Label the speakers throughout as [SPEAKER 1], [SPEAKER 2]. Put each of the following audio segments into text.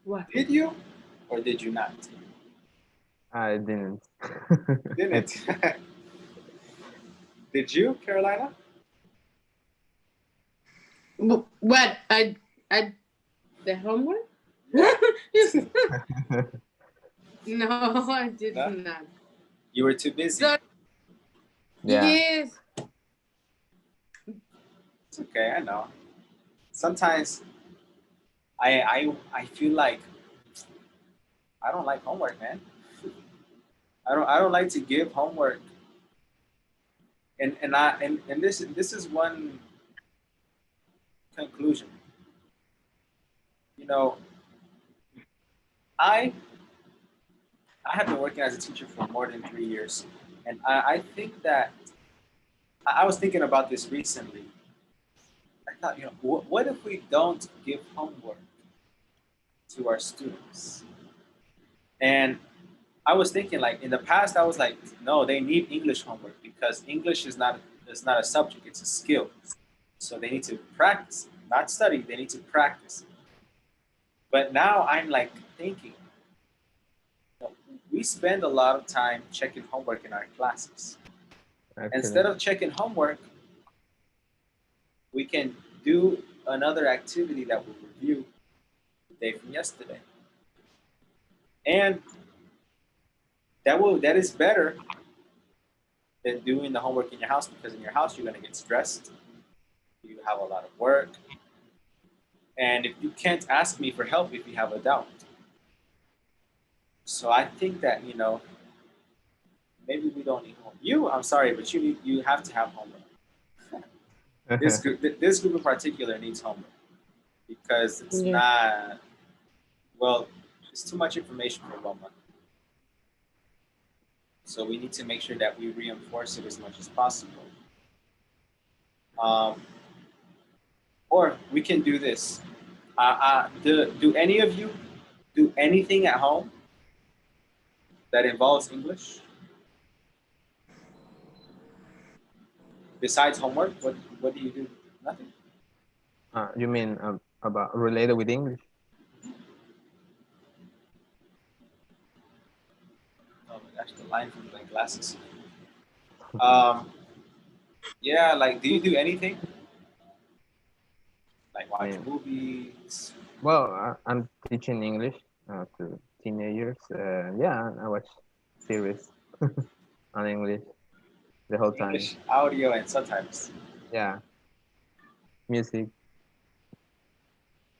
[SPEAKER 1] What?
[SPEAKER 2] Did you or did you not?
[SPEAKER 3] I didn't.
[SPEAKER 2] Didn't. Did you, Carolina?
[SPEAKER 1] What? I the homework?
[SPEAKER 2] Yeah.
[SPEAKER 1] No, I did
[SPEAKER 2] No?
[SPEAKER 1] not.
[SPEAKER 2] You were too busy.
[SPEAKER 1] So
[SPEAKER 3] Yeah.
[SPEAKER 1] yes.
[SPEAKER 2] It's okay, I know. Sometimes I feel like I don't like homework, man. I don't like to give homework. And this is one conclusion. You know, I I have been working as a teacher for more than 3 years, and I think that I was thinking about this recently. I thought, what if we don't give homework to our students? And I was thinking, like, in the past, I was like, no, they need English homework because English is not a subject; it's a skill. So they need to practice, not study. They need to practice. But now I'm like thinking, you know, we spend a lot of time checking homework in our classes.
[SPEAKER 3] Actually.
[SPEAKER 2] Instead of checking homework, we can do another activity that will review the day from yesterday, and that is better than doing the homework in your house because in your house you're gonna get stressed. You have a lot of work, and if you can't ask me for help if you have a doubt. So I think that maybe we don't need homework. I'm sorry, but you have to have homework. This group in particular needs homework because it's
[SPEAKER 1] Yeah.
[SPEAKER 2] not well. It's too much information for 1 month. So we need to make sure that we reinforce it as much as possible. Um, or we can do this. Do any of you do anything at home that involves English besides homework? What do you do? Nothing.
[SPEAKER 3] You mean about related with English?
[SPEAKER 2] Oh my gosh, the line from my glasses. Um, yeah, like, do you do anything? Like
[SPEAKER 3] I
[SPEAKER 2] watch
[SPEAKER 3] mean,
[SPEAKER 2] movies?
[SPEAKER 3] well, I'm teaching English to teenagers. Yeah, I watch series on English the whole time.
[SPEAKER 2] English audio and subtitles.
[SPEAKER 3] Yeah, music.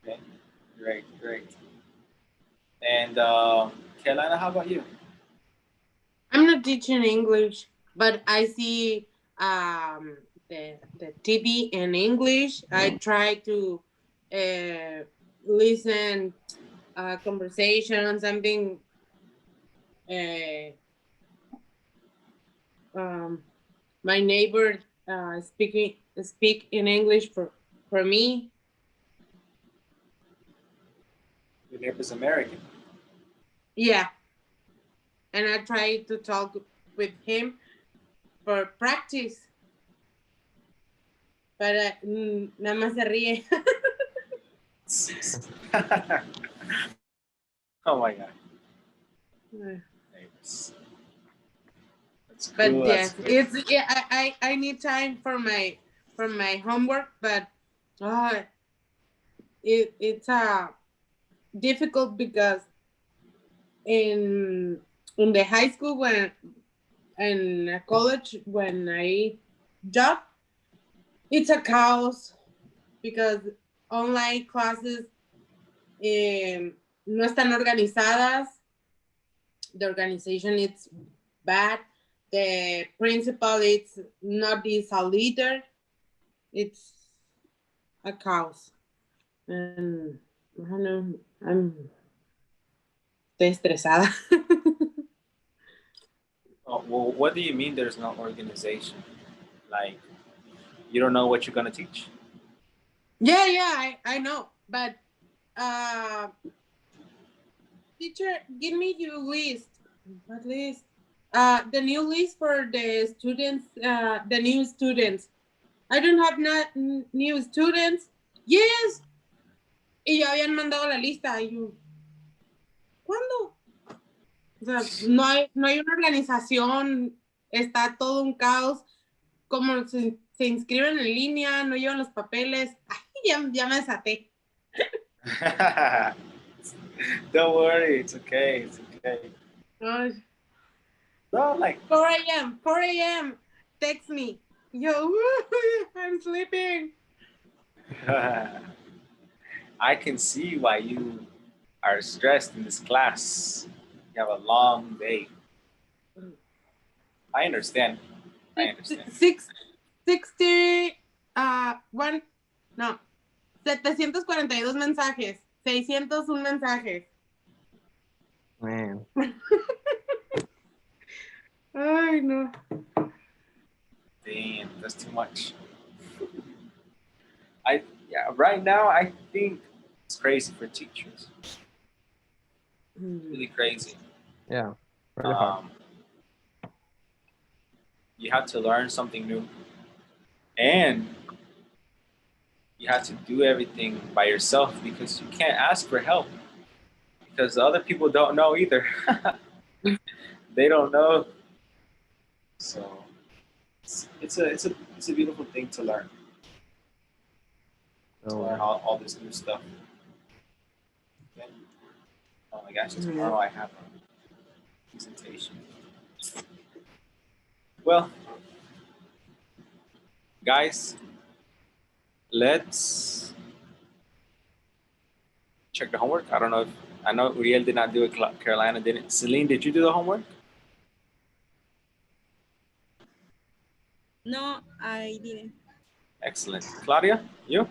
[SPEAKER 2] Okay, great, great. And Carolina, how about you?
[SPEAKER 1] I'm not teaching English, but I see the TV in English. I try to listen conversation, something uh, um, my neighbor speak in English for me.
[SPEAKER 2] Your neighbor's American.
[SPEAKER 1] Yeah, and I try to talk with him for practice, but nada más se ríe.
[SPEAKER 2] Oh my god. Neighbors. That's
[SPEAKER 1] But
[SPEAKER 2] cool. That's
[SPEAKER 1] yes,
[SPEAKER 2] good.
[SPEAKER 1] it's yeah. I need time for my homework, but uh, it's difficult because in the high school when and college when I job, it's a chaos because online classes no están organizadas. The organization is bad. The principal it's not is a leader. It's a chaos. And I don't know, estoy estresada.
[SPEAKER 2] Oh, well, what do you mean there's no organization? Like, you don't know what you're gonna teach?
[SPEAKER 1] Yeah, I know. But uh teacher, give me your list. What list? The new list for the students, the new students. I don't have not new students. Yes. Y ya habían mandado la lista. ¿Cuándo? O sea, no hay una organización, está todo un caos. Como se inscriben en línea, no llevan los papeles. Ay, ya me desaté.
[SPEAKER 2] Don't worry, it's okay. It's okay.
[SPEAKER 1] Ay.
[SPEAKER 2] No, like
[SPEAKER 1] 4 a.m. 4 a.m. Text me. Yo, I'm sleeping.
[SPEAKER 2] I can see why you are stressed in this class. You have a long day. I understand. I understand.
[SPEAKER 1] 60, one, no, 742 mensajes, 601 mensajes.
[SPEAKER 3] Man.
[SPEAKER 1] Ay, no.
[SPEAKER 2] Damn, that's too much. Right now I think it's crazy for teachers. Really crazy.
[SPEAKER 3] Yeah. Really hard.
[SPEAKER 2] You have to learn something new, and you have to do everything by yourself because you can't ask for help because the other people don't know either. They don't know, so it's a beautiful thing to learn. To learn all this new stuff. Okay. Oh my gosh, tomorrow I have a presentation. Well, guys, let's check the homework. I know Uriel did not do it. Carolina didn't. Celine, did you do the homework?
[SPEAKER 4] No, I didn't.
[SPEAKER 2] Excellent. Claudia, you?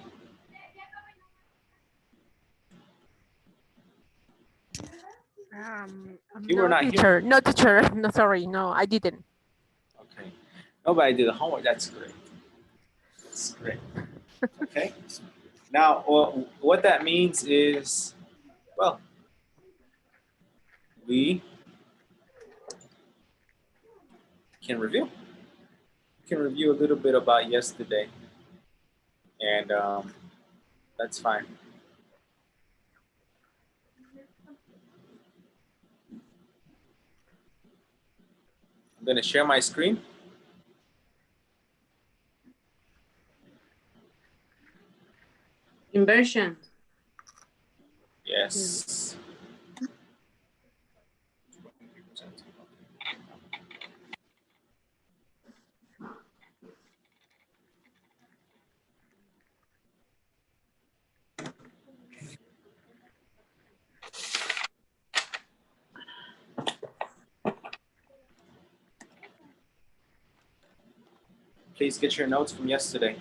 [SPEAKER 2] You were
[SPEAKER 5] No,
[SPEAKER 2] not
[SPEAKER 5] teacher.
[SPEAKER 2] here.
[SPEAKER 5] No, teacher. No, sorry. No, I didn't.
[SPEAKER 2] Okay. Nobody did the homework. That's great. That's great. Okay. Now, what that means is, well, we can review. We can review a little bit about yesterday, and that's fine. I'm going to share my screen.
[SPEAKER 1] Inversion.
[SPEAKER 2] Yes. Please get your notes from yesterday.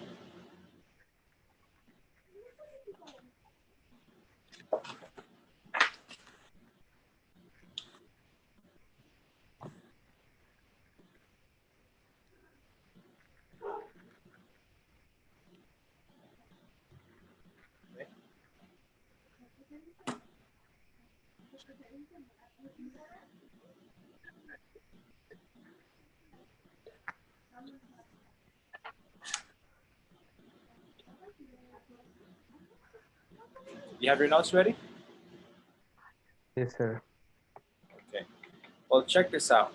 [SPEAKER 2] You have your notes ready?
[SPEAKER 3] Yes, sir.
[SPEAKER 2] Okay. Well, check this out.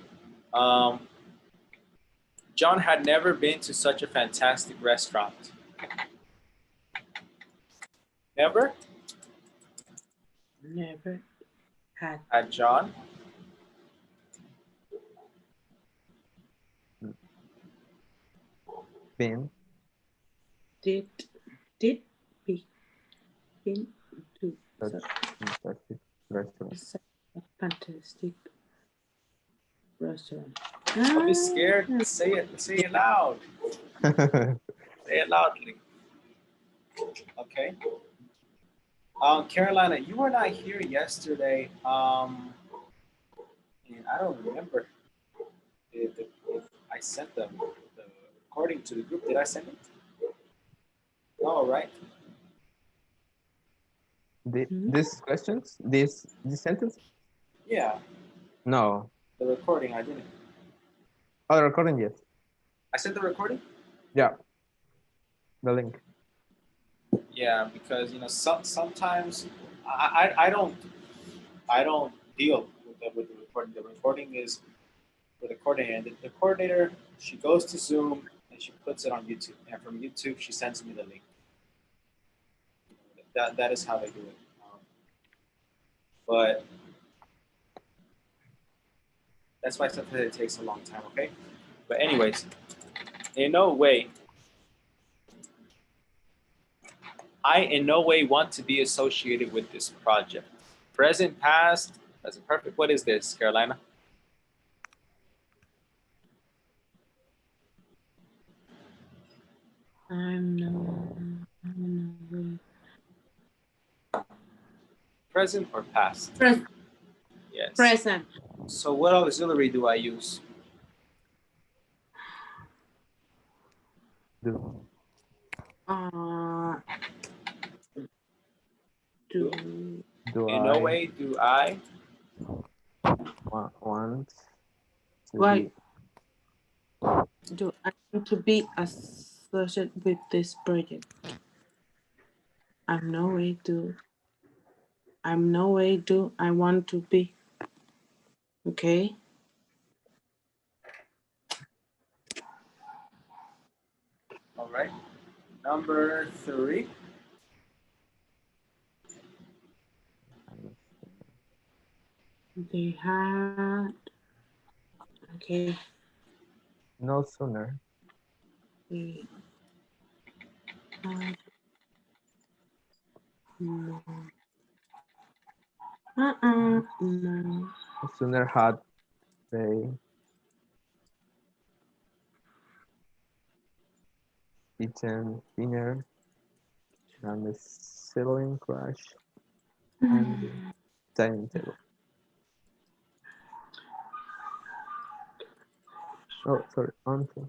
[SPEAKER 2] John had never been to such a fantastic restaurant. Never?
[SPEAKER 1] Never had
[SPEAKER 2] John?
[SPEAKER 3] Been.
[SPEAKER 1] did be been to
[SPEAKER 3] Such fantastic restaurant.
[SPEAKER 1] a fantastic restaurant.
[SPEAKER 2] Don't be scared. Say it. Say it loud. Say it loudly. Okay. Carolina, you were not here yesterday. And I don't remember if I sent the recording to the group. Did I send it? No, right?
[SPEAKER 3] These questions? This sentence?
[SPEAKER 2] Yeah.
[SPEAKER 3] No.
[SPEAKER 2] The recording, I didn't.
[SPEAKER 3] Oh, the recording, yes.
[SPEAKER 2] I sent the recording?
[SPEAKER 3] Yeah. The link.
[SPEAKER 2] Yeah, because sometimes I don't deal with the recording. The recording is with the coordinator. The coordinator, she goes to Zoom and she puts it on YouTube. And from YouTube, she sends me the link. That is how they do it. But that's why sometimes it takes a long time, okay? But anyways, in no way, I in no way want to be associated with this project. Present, past, present perfect. What is this, Carolina? Present or past? Yes.
[SPEAKER 1] Present.
[SPEAKER 2] So what auxiliary do I use?
[SPEAKER 3] Do.
[SPEAKER 1] Do
[SPEAKER 3] Do
[SPEAKER 2] In
[SPEAKER 3] I
[SPEAKER 2] no way do I
[SPEAKER 3] want to
[SPEAKER 1] Why?
[SPEAKER 3] be
[SPEAKER 1] do I want to be associated with this project? I'm no way do I want to be. Okay.
[SPEAKER 2] all right. Number 3.
[SPEAKER 1] They had okay.
[SPEAKER 3] no sooner
[SPEAKER 1] They had no. No.
[SPEAKER 3] no sooner had they eaten dinner than the ceiling crash on the dining table. Oh, sorry, onto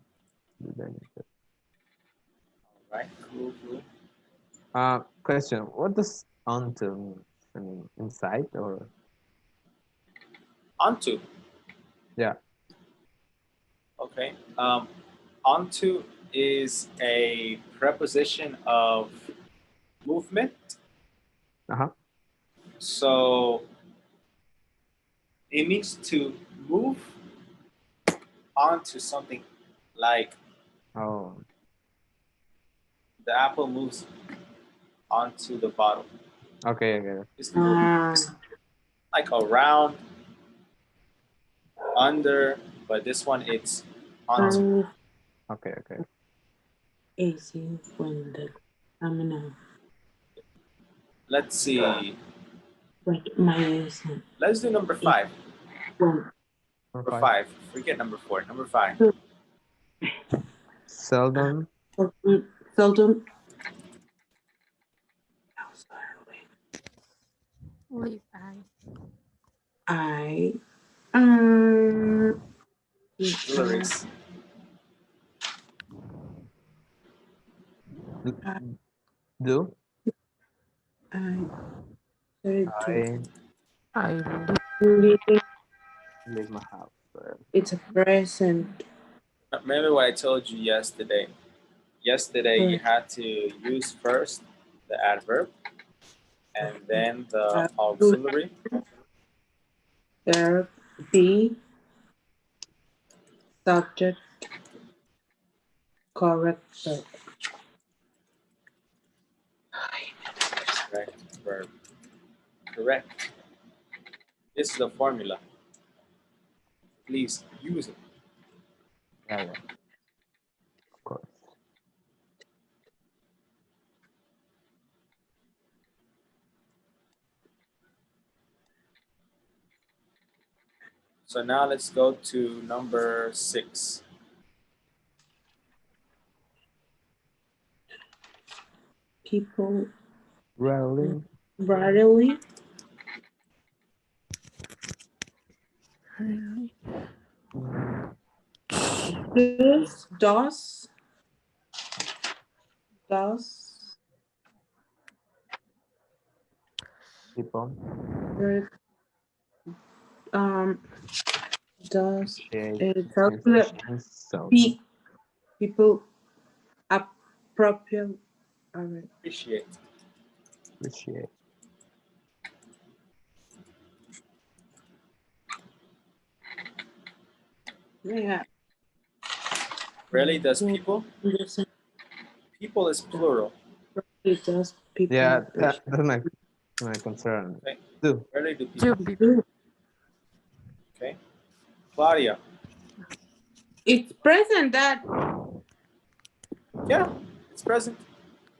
[SPEAKER 3] the dining table.
[SPEAKER 2] All right. Cool.
[SPEAKER 3] Question: what does onto mean? I mean, inside or
[SPEAKER 2] Onto.
[SPEAKER 3] yeah?
[SPEAKER 2] Okay. Onto is a preposition of movement.
[SPEAKER 3] Uh-huh.
[SPEAKER 2] So it means to move onto something, like
[SPEAKER 3] Oh,
[SPEAKER 2] the apple moves onto the bottle.
[SPEAKER 3] okay, okay.
[SPEAKER 2] It's like around, under, but this one it's onto.
[SPEAKER 3] Okay, okay.
[SPEAKER 1] Easy when the
[SPEAKER 2] Let's see.
[SPEAKER 1] my
[SPEAKER 2] Let's do number 5.
[SPEAKER 1] when
[SPEAKER 2] Number 5. Forget number 4. Number 5.
[SPEAKER 3] Seldom
[SPEAKER 1] seldom
[SPEAKER 5] Leave
[SPEAKER 1] I
[SPEAKER 2] Auxiliaries.
[SPEAKER 3] do
[SPEAKER 1] I started to
[SPEAKER 3] I
[SPEAKER 1] leave.
[SPEAKER 3] leave my house?
[SPEAKER 1] It's a present.
[SPEAKER 2] Remember what I told you yesterday? Yesterday you had to use first the adverb and then the auxiliary.
[SPEAKER 1] Verb be subject correct verb.
[SPEAKER 2] Correct verb. Correct. This is the formula. Please use it.
[SPEAKER 3] Yeah, yeah. Of course.
[SPEAKER 2] So now let's go to number 6.
[SPEAKER 1] People
[SPEAKER 3] Rarely
[SPEAKER 1] rarely does
[SPEAKER 3] people
[SPEAKER 1] um does
[SPEAKER 3] appreciate
[SPEAKER 1] it's
[SPEAKER 3] musicians so
[SPEAKER 1] people appropriate
[SPEAKER 2] Appreciate.
[SPEAKER 3] appreciate
[SPEAKER 1] Yeah.
[SPEAKER 2] Rarely does people. People is plural.
[SPEAKER 1] It does people.
[SPEAKER 3] Yeah, that's my concern.
[SPEAKER 2] Okay.
[SPEAKER 3] Do.
[SPEAKER 2] Rarely do
[SPEAKER 5] Two
[SPEAKER 2] people.
[SPEAKER 5] people.
[SPEAKER 2] Okay. Claudia.
[SPEAKER 1] It's present that.
[SPEAKER 2] Yeah, it's present.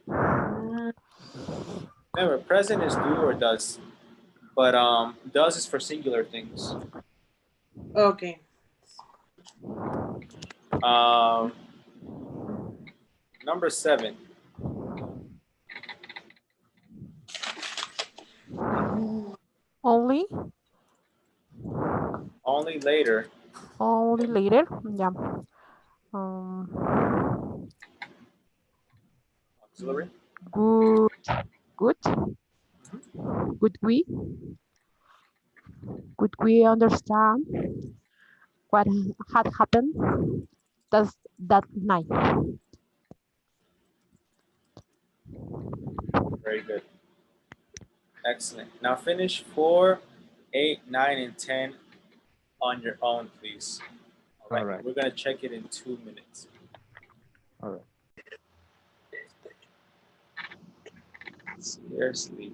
[SPEAKER 1] Uh,
[SPEAKER 2] Remember, present is do or does, but does is for singular things.
[SPEAKER 1] okay.
[SPEAKER 2] Um, number 7.
[SPEAKER 5] Only,
[SPEAKER 2] Only later.
[SPEAKER 5] only later. Yeah. Um,
[SPEAKER 2] Auxiliary.
[SPEAKER 5] good, good, we, could we understand what had happened that night?
[SPEAKER 2] Very good. Excellent. Now finish 4, 8, 9, and 10 on your own, please. All right. We're gonna check it in 2 minutes.
[SPEAKER 3] All right.
[SPEAKER 2] Seriously.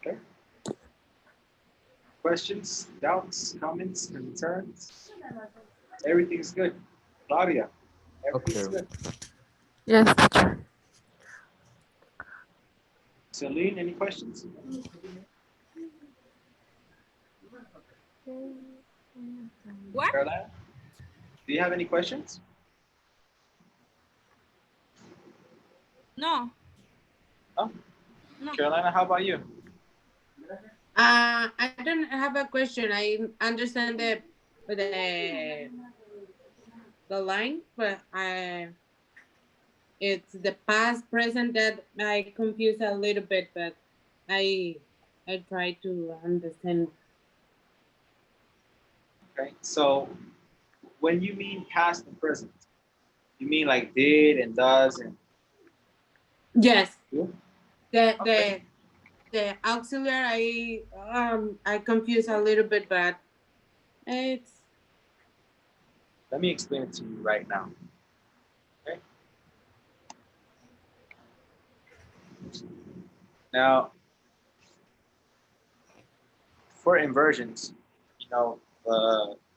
[SPEAKER 2] Okay. Questions, doubts, comments, concerns? Everything's good. Claudia, everything's
[SPEAKER 3] Okay.
[SPEAKER 2] good.
[SPEAKER 5] Yes, teacher.
[SPEAKER 2] Celine, any questions?
[SPEAKER 4] What?
[SPEAKER 2] Carolina, do you have any questions?
[SPEAKER 4] No.
[SPEAKER 2] Oh,
[SPEAKER 4] No.
[SPEAKER 2] Carolina, how about you?
[SPEAKER 1] I don't have a question. I understand the line, but it's the past present that I confuse a little bit, but I I try to understand.
[SPEAKER 2] Okay, so when you mean past and present, you mean like did and does and
[SPEAKER 1] Yes,
[SPEAKER 2] do?
[SPEAKER 1] the
[SPEAKER 2] Okay.
[SPEAKER 1] the auxiliary I confuse a little bit, but it's
[SPEAKER 2] Let me explain it to you right now. Okay. Now, for inversions, you know,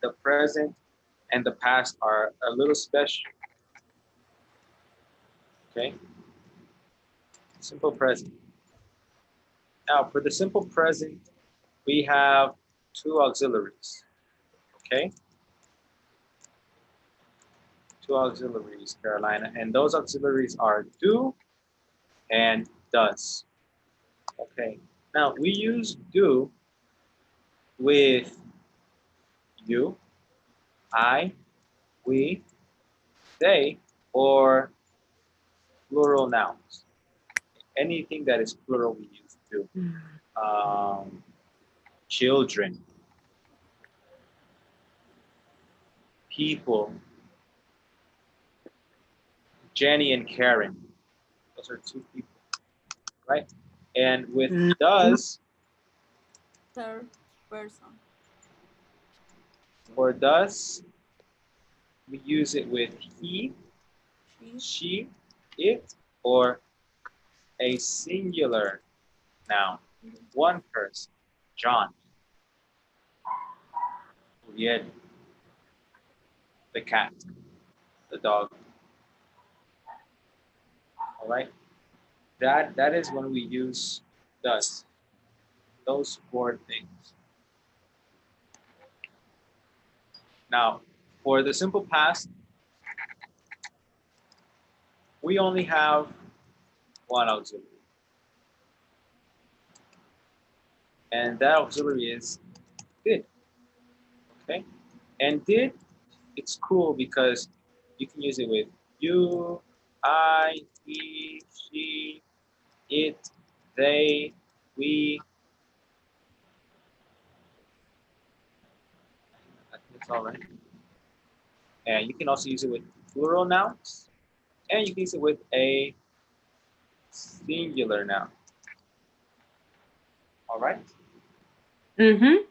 [SPEAKER 2] the present and the past are a little special. Okay. Simple present. Now, for the simple present, we have 2 auxiliaries. Okay. 2 auxiliaries, Carolina, and those auxiliaries are do and does. Okay. Now we use do with you, I, we, they, or plural nouns. Anything that is plural we use to. Children, people, Jenny and Karen. Those are two people, right? And with does
[SPEAKER 4] Third person.
[SPEAKER 2] or does, we use it with he,
[SPEAKER 4] She.
[SPEAKER 2] she, it, or a singular noun. One person, John, Uriel, the cat, the dog. All right. That is when we use does. Those four things. Now, for the simple past, we only have one auxiliary. And that auxiliary is did. Okay? And did, it's cool because you can use it with you, I, he, she, it, they, we. I think that's all right. And you can also use it with plural nouns, and you can use it with a singular noun. All right?
[SPEAKER 1] Mm-hmm.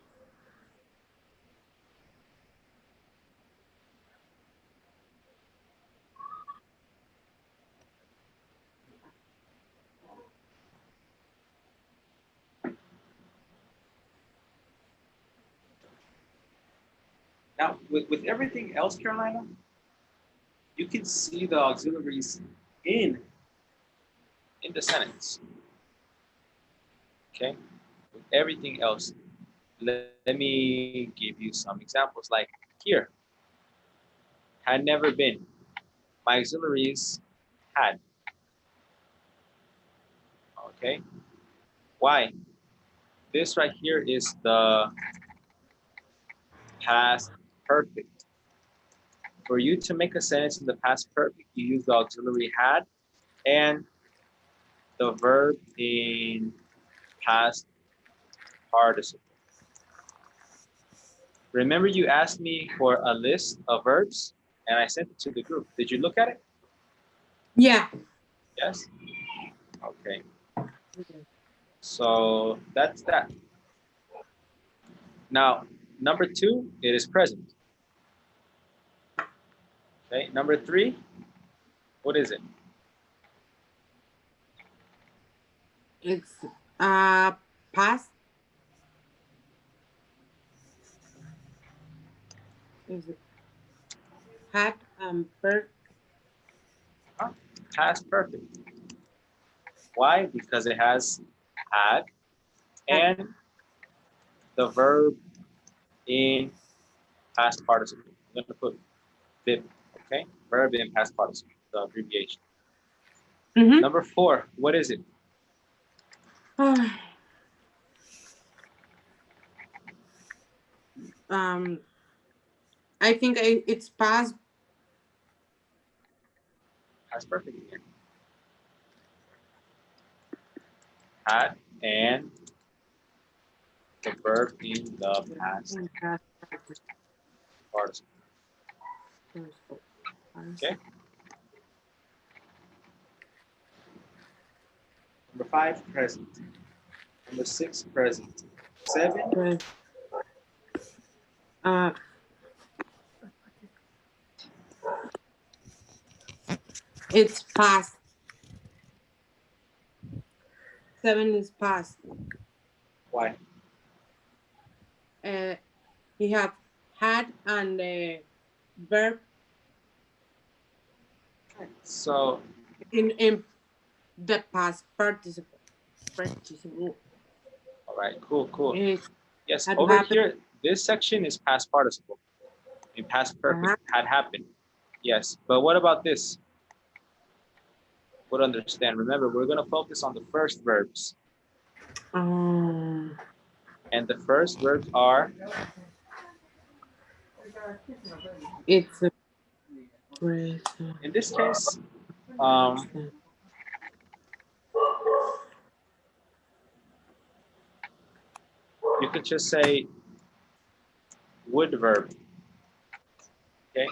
[SPEAKER 2] Now, with everything else, Carolina, you can see the auxiliaries in the sentence. Okay? With everything else, let me give you some examples. Like here, had never been. My auxiliaries had. Okay? Why? This right here is the past perfect. For you to make a sentence in the past perfect, you use the auxiliary had and the verb in past participle. Remember you asked me for a list of verbs and I sent it to the group. Did you look at it?
[SPEAKER 1] Yeah.
[SPEAKER 2] Yes? Okay. So that's that. Now, number 2, it is present. Okay, number 3, what is it?
[SPEAKER 1] It's past. Is it had per
[SPEAKER 2] Huh? Past perfect. Why? Because it has had
[SPEAKER 1] had
[SPEAKER 2] and the verb in past participle. I'm going to put VIP, okay? Verb in past participle, the abbreviation.
[SPEAKER 1] mm-hmm.
[SPEAKER 2] Number 4, what is it?
[SPEAKER 1] um I think it's past.
[SPEAKER 2] Past perfect again. Had and the verb in the past participle. Okay. Number 5, present. Number 6, present. 7,
[SPEAKER 1] Uh, it's past. 7 is past.
[SPEAKER 2] why?
[SPEAKER 1] Uh, he have had and the verb
[SPEAKER 2] So,
[SPEAKER 1] in the past participle. Participle.
[SPEAKER 2] all right, cool.
[SPEAKER 1] It
[SPEAKER 2] Yes,
[SPEAKER 1] had
[SPEAKER 2] over
[SPEAKER 1] happened.
[SPEAKER 2] here, this section is past participle. In past perfect, had happened. Yes, but what about this? Would understand. Remember, we're going to focus on the first verbs.
[SPEAKER 1] Um,
[SPEAKER 2] And the first verbs are
[SPEAKER 1] It's a present.
[SPEAKER 2] in this case, um, you could just say would verb. Okay,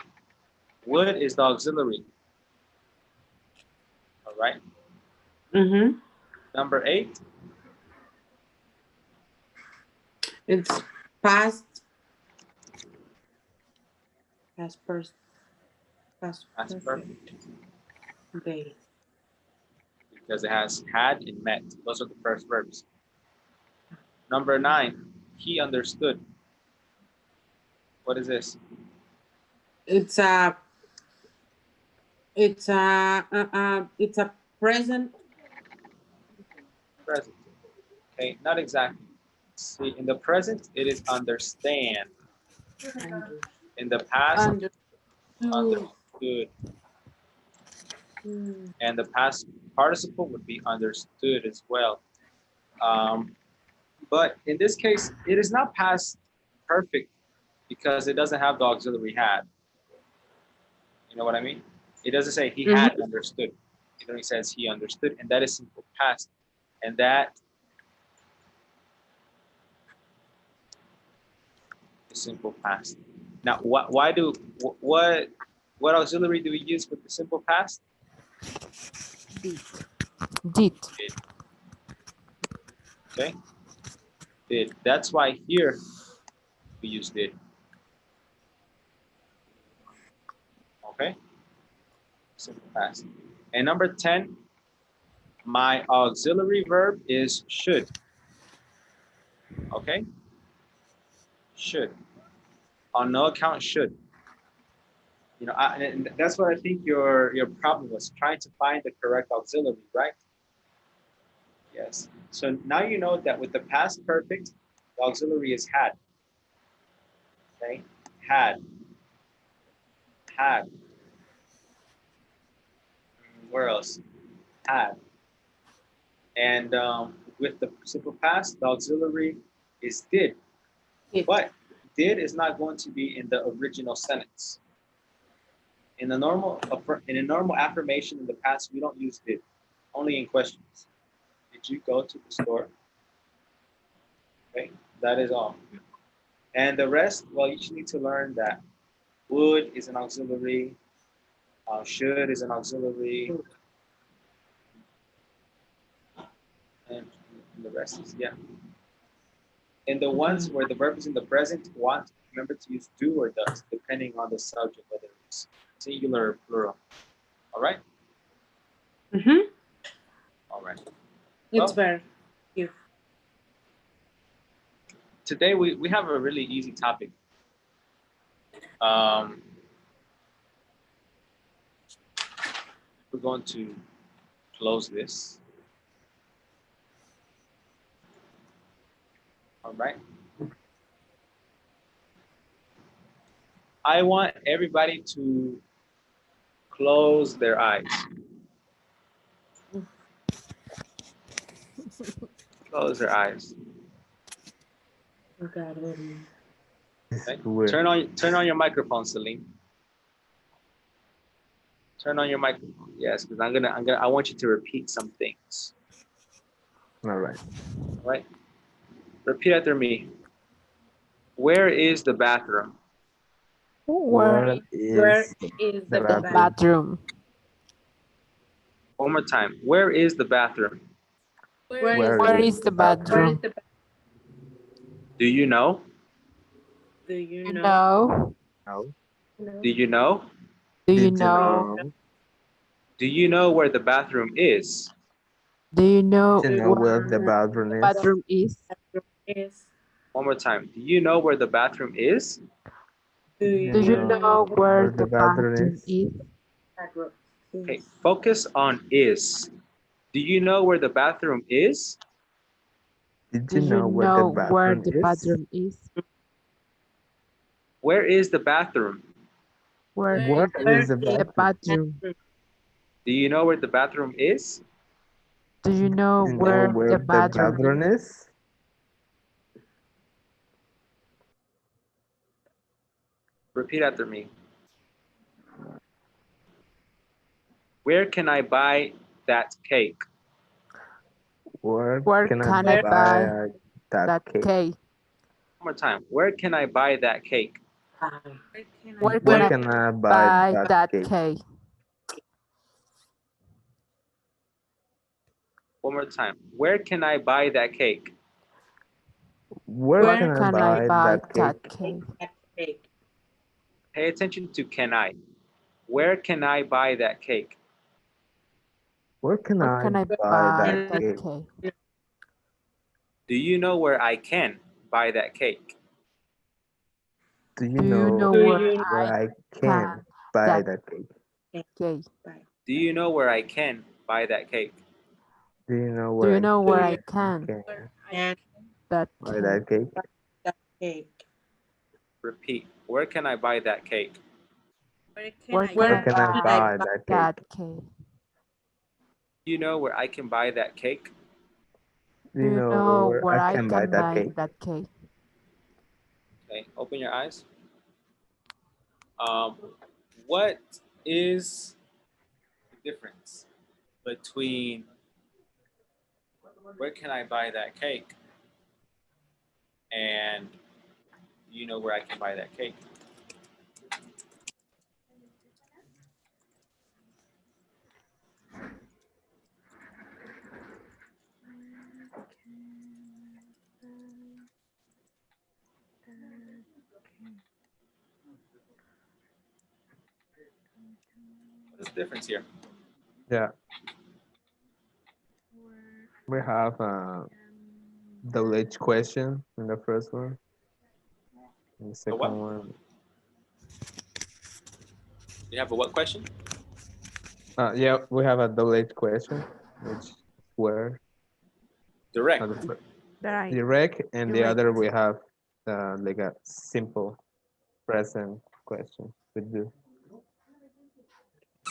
[SPEAKER 2] would is the auxiliary. All right.
[SPEAKER 1] Mm-hmm.
[SPEAKER 2] Number 8,
[SPEAKER 1] It's past past first past
[SPEAKER 2] past
[SPEAKER 1] perfect
[SPEAKER 2] perfect
[SPEAKER 1] day.
[SPEAKER 2] because it has had and met. Those are the first verbs. Number 9, he understood. What is this?
[SPEAKER 1] It's a it's a present.
[SPEAKER 2] Present. Okay, not exactly. See, in the present, it is understand.
[SPEAKER 1] Under,
[SPEAKER 2] In the past,
[SPEAKER 1] understood.
[SPEAKER 2] understood.
[SPEAKER 1] Mm.
[SPEAKER 2] And the past participle would be understood as well. Um, but in this case, it is not past perfect because it doesn't have the auxiliary had. You know what I mean? It doesn't say he
[SPEAKER 1] Mhm.
[SPEAKER 2] had understood. It only says he understood, and that is simple past. And that is simple past. Now, what auxiliary do we use with the simple past?
[SPEAKER 5] Did.
[SPEAKER 2] Did. Okay, did. That's why here we use did. Okay, simple past. And number 10, my auxiliary verb is should. Okay, should. On no account should. You know, and that's what I think your problem was, trying to find the correct auxiliary, right? Yes. So now you know that with the past perfect, the auxiliary is had. Okay, had, had. Where else? Had. And with the simple past, the auxiliary is did.
[SPEAKER 1] It.
[SPEAKER 2] But did is not going to be in the original sentence. In a normal affirmation in the past, we don't use did. Only in questions. Did you go to the store? Okay, that is all. And the rest, well, you just need to learn that would is an auxiliary, should is an auxiliary, and the rest is, yeah. And the ones where the verb is in the present, want, remember to use do or does, depending on the subject, whether it's singular or plural. All right?
[SPEAKER 1] Mm-hmm.
[SPEAKER 2] All right.
[SPEAKER 1] It's
[SPEAKER 2] Well,
[SPEAKER 1] better. If
[SPEAKER 2] today we have a really easy topic. We're going to close this. All right. I want everybody to close their eyes. Close their eyes.
[SPEAKER 1] God,
[SPEAKER 2] Okay?
[SPEAKER 3] Weird.
[SPEAKER 2] Turn on your microphone, Celine. Turn on your microphone. Yes, because I want you to repeat some things.
[SPEAKER 3] All right.
[SPEAKER 2] All right. Repeat after me. Where is the bathroom?
[SPEAKER 5] Where
[SPEAKER 1] where
[SPEAKER 3] is
[SPEAKER 1] is
[SPEAKER 3] the
[SPEAKER 1] the
[SPEAKER 5] the
[SPEAKER 1] bathroom?
[SPEAKER 5] bathroom?
[SPEAKER 2] One more time. Where is the bathroom?
[SPEAKER 1] Where
[SPEAKER 3] Where
[SPEAKER 5] Where
[SPEAKER 3] is
[SPEAKER 5] is the
[SPEAKER 3] the
[SPEAKER 1] where is
[SPEAKER 5] bathroom?
[SPEAKER 1] the
[SPEAKER 2] Do you know?
[SPEAKER 1] do you
[SPEAKER 5] You
[SPEAKER 1] know?
[SPEAKER 5] know?
[SPEAKER 3] No.
[SPEAKER 2] Do you know?
[SPEAKER 5] Do you
[SPEAKER 3] Did you
[SPEAKER 5] know?
[SPEAKER 3] know?
[SPEAKER 2] Do you know where the bathroom is?
[SPEAKER 5] Do you know
[SPEAKER 3] Did you
[SPEAKER 1] Do
[SPEAKER 3] know
[SPEAKER 1] you
[SPEAKER 3] where
[SPEAKER 5] where
[SPEAKER 3] the
[SPEAKER 1] know
[SPEAKER 3] bathroom
[SPEAKER 5] the
[SPEAKER 3] is?
[SPEAKER 5] bathroom is?
[SPEAKER 1] bathroom is?
[SPEAKER 2] One more time. Do you know where the bathroom is?
[SPEAKER 1] Do
[SPEAKER 3] Did
[SPEAKER 5] Do
[SPEAKER 3] you
[SPEAKER 1] you
[SPEAKER 5] you
[SPEAKER 3] know
[SPEAKER 1] know
[SPEAKER 5] know
[SPEAKER 1] where
[SPEAKER 5] where
[SPEAKER 3] where the
[SPEAKER 5] the
[SPEAKER 3] bathroom
[SPEAKER 5] bathroom
[SPEAKER 3] is?
[SPEAKER 5] is?
[SPEAKER 1] the bathroom
[SPEAKER 2] Okay,
[SPEAKER 1] is?
[SPEAKER 2] focus on is. Do you know where the bathroom is?
[SPEAKER 3] Did
[SPEAKER 5] Do
[SPEAKER 3] you
[SPEAKER 5] you
[SPEAKER 3] know where the
[SPEAKER 5] know where
[SPEAKER 3] bathroom
[SPEAKER 5] the
[SPEAKER 3] is?
[SPEAKER 5] bathroom is?
[SPEAKER 2] Where is the bathroom?
[SPEAKER 5] Where
[SPEAKER 3] Where
[SPEAKER 1] Where
[SPEAKER 3] is the
[SPEAKER 5] is
[SPEAKER 1] is
[SPEAKER 5] the
[SPEAKER 3] bathroom?
[SPEAKER 5] bathroom?
[SPEAKER 1] the
[SPEAKER 2] Do you know where the bathroom is?
[SPEAKER 5] Do you know
[SPEAKER 3] Did you know
[SPEAKER 5] where
[SPEAKER 3] where
[SPEAKER 5] the
[SPEAKER 3] the
[SPEAKER 5] bathroom
[SPEAKER 3] bathroom
[SPEAKER 5] is?
[SPEAKER 3] is?
[SPEAKER 2] Repeat after me. Where can I buy that cake?
[SPEAKER 3] Where
[SPEAKER 5] Where
[SPEAKER 3] can I
[SPEAKER 5] can I
[SPEAKER 1] Where
[SPEAKER 3] buy
[SPEAKER 5] buy
[SPEAKER 3] that
[SPEAKER 5] that
[SPEAKER 3] cake?
[SPEAKER 5] cake?
[SPEAKER 2] One more time. Where can I buy that cake?
[SPEAKER 4] Where can I
[SPEAKER 5] Where can
[SPEAKER 3] Where
[SPEAKER 5] I
[SPEAKER 1] where
[SPEAKER 3] can I buy
[SPEAKER 5] buy
[SPEAKER 3] that
[SPEAKER 5] that
[SPEAKER 3] cake?
[SPEAKER 5] cake?
[SPEAKER 2] One more time. Where can I buy that cake?
[SPEAKER 3] Where
[SPEAKER 5] Where
[SPEAKER 3] can
[SPEAKER 1] where
[SPEAKER 3] I
[SPEAKER 5] can I
[SPEAKER 3] buy
[SPEAKER 5] buy
[SPEAKER 3] that
[SPEAKER 5] that
[SPEAKER 3] cake?
[SPEAKER 1] take
[SPEAKER 5] cake?
[SPEAKER 1] that cake?
[SPEAKER 2] Pay attention to can I. Where can I buy that cake?
[SPEAKER 3] Where can
[SPEAKER 5] Where
[SPEAKER 3] I
[SPEAKER 5] can I
[SPEAKER 3] buy
[SPEAKER 5] buy
[SPEAKER 3] that
[SPEAKER 1] And
[SPEAKER 5] that
[SPEAKER 3] cake?
[SPEAKER 5] cake?
[SPEAKER 2] Do you know where I can buy that cake?
[SPEAKER 3] Do you
[SPEAKER 5] Do you
[SPEAKER 3] know
[SPEAKER 5] know
[SPEAKER 1] do
[SPEAKER 5] where
[SPEAKER 1] you
[SPEAKER 3] where
[SPEAKER 5] I
[SPEAKER 3] I
[SPEAKER 5] can
[SPEAKER 3] can buy
[SPEAKER 5] that
[SPEAKER 3] that cake?
[SPEAKER 5] cake?
[SPEAKER 2] Do you know where I can buy that cake?
[SPEAKER 3] Do you know
[SPEAKER 5] Do you
[SPEAKER 3] where
[SPEAKER 5] know
[SPEAKER 1] do
[SPEAKER 5] where
[SPEAKER 1] you
[SPEAKER 5] I can
[SPEAKER 3] can
[SPEAKER 4] where I
[SPEAKER 1] can
[SPEAKER 5] that
[SPEAKER 3] buy
[SPEAKER 5] cake?
[SPEAKER 3] that cake?
[SPEAKER 1] buy that cake?
[SPEAKER 2] Repeat. Where can I buy that cake?
[SPEAKER 4] where can
[SPEAKER 5] Where
[SPEAKER 4] I
[SPEAKER 5] can
[SPEAKER 3] Where
[SPEAKER 5] I
[SPEAKER 1] Where
[SPEAKER 3] can I
[SPEAKER 1] can I
[SPEAKER 5] buy
[SPEAKER 3] buy
[SPEAKER 1] buy
[SPEAKER 3] that
[SPEAKER 5] that
[SPEAKER 3] cake?
[SPEAKER 5] cake?
[SPEAKER 2] Do you know where I can buy that cake?
[SPEAKER 3] Do
[SPEAKER 5] Do
[SPEAKER 3] you
[SPEAKER 5] you
[SPEAKER 3] know
[SPEAKER 5] know
[SPEAKER 3] where
[SPEAKER 5] where
[SPEAKER 3] I
[SPEAKER 5] I
[SPEAKER 3] can buy
[SPEAKER 5] can
[SPEAKER 3] that
[SPEAKER 5] buy
[SPEAKER 3] cake?
[SPEAKER 5] that cake?
[SPEAKER 2] Okay, open your eyes. Um, what is the difference between where can I buy that cake and do you know where I can buy that cake? What's the difference here?
[SPEAKER 3] Yeah, we have double H question in the first one. In the
[SPEAKER 2] A what?
[SPEAKER 3] second one,
[SPEAKER 2] You have a what question?
[SPEAKER 3] yeah, we have a double H question, which where
[SPEAKER 2] Direct.
[SPEAKER 3] the
[SPEAKER 5] Right.
[SPEAKER 3] direct, and the
[SPEAKER 5] Direct.
[SPEAKER 3] other we have like a simple present question with do.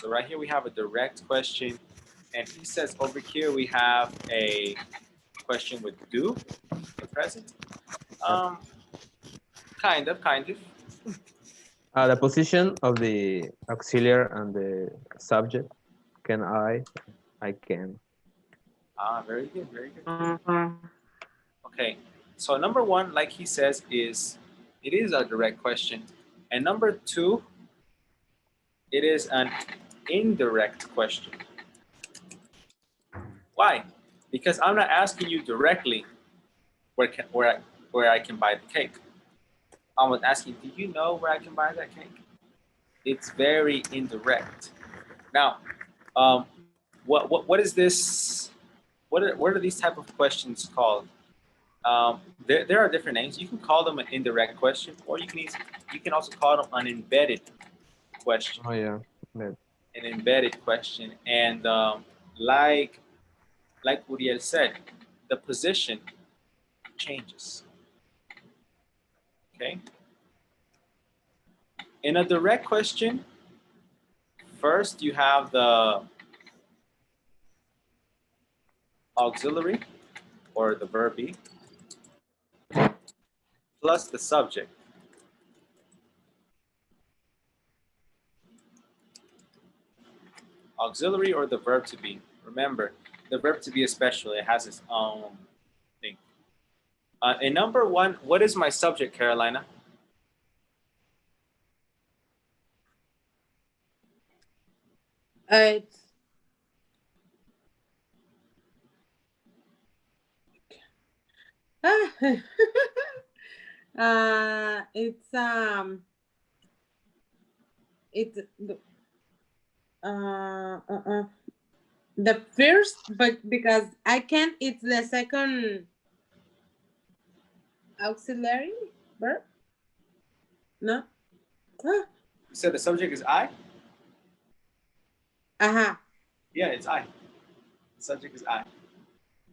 [SPEAKER 2] So right here we have a direct question, and he says over here we have a question with do, the present. Um, kind of.
[SPEAKER 3] The position of the auxiliary and the subject. Can I can.
[SPEAKER 2] Ah, very good, very good.
[SPEAKER 1] Mhm.
[SPEAKER 2] Okay, so number one, like he says, is it is a direct question, and number two, it is an indirect question. Why? Because I'm not asking you directly where I can buy the cake. I was asking, do you know where I can buy that cake? It's very indirect. Now, what is this? What are these type of questions called? There are different names. You can call them an indirect question, or you can also call them an embedded question.
[SPEAKER 3] Oh yeah. That-
[SPEAKER 2] An embedded question, and like Uriel said, the position changes. Okay. In a direct question, first you have the auxiliary or the verb be plus the subject. Auxiliary or the verb to be. Remember, the verb to be especially, it has its own thing. In number one, what is my subject, Carolina?
[SPEAKER 1] It's ah, it's uh, uh, uh, the first, but because I can't, it's the second auxiliary verb. No. Ah,
[SPEAKER 2] You said the subject is I?
[SPEAKER 1] uh-huh.
[SPEAKER 2] Yeah, it's I. The subject is I.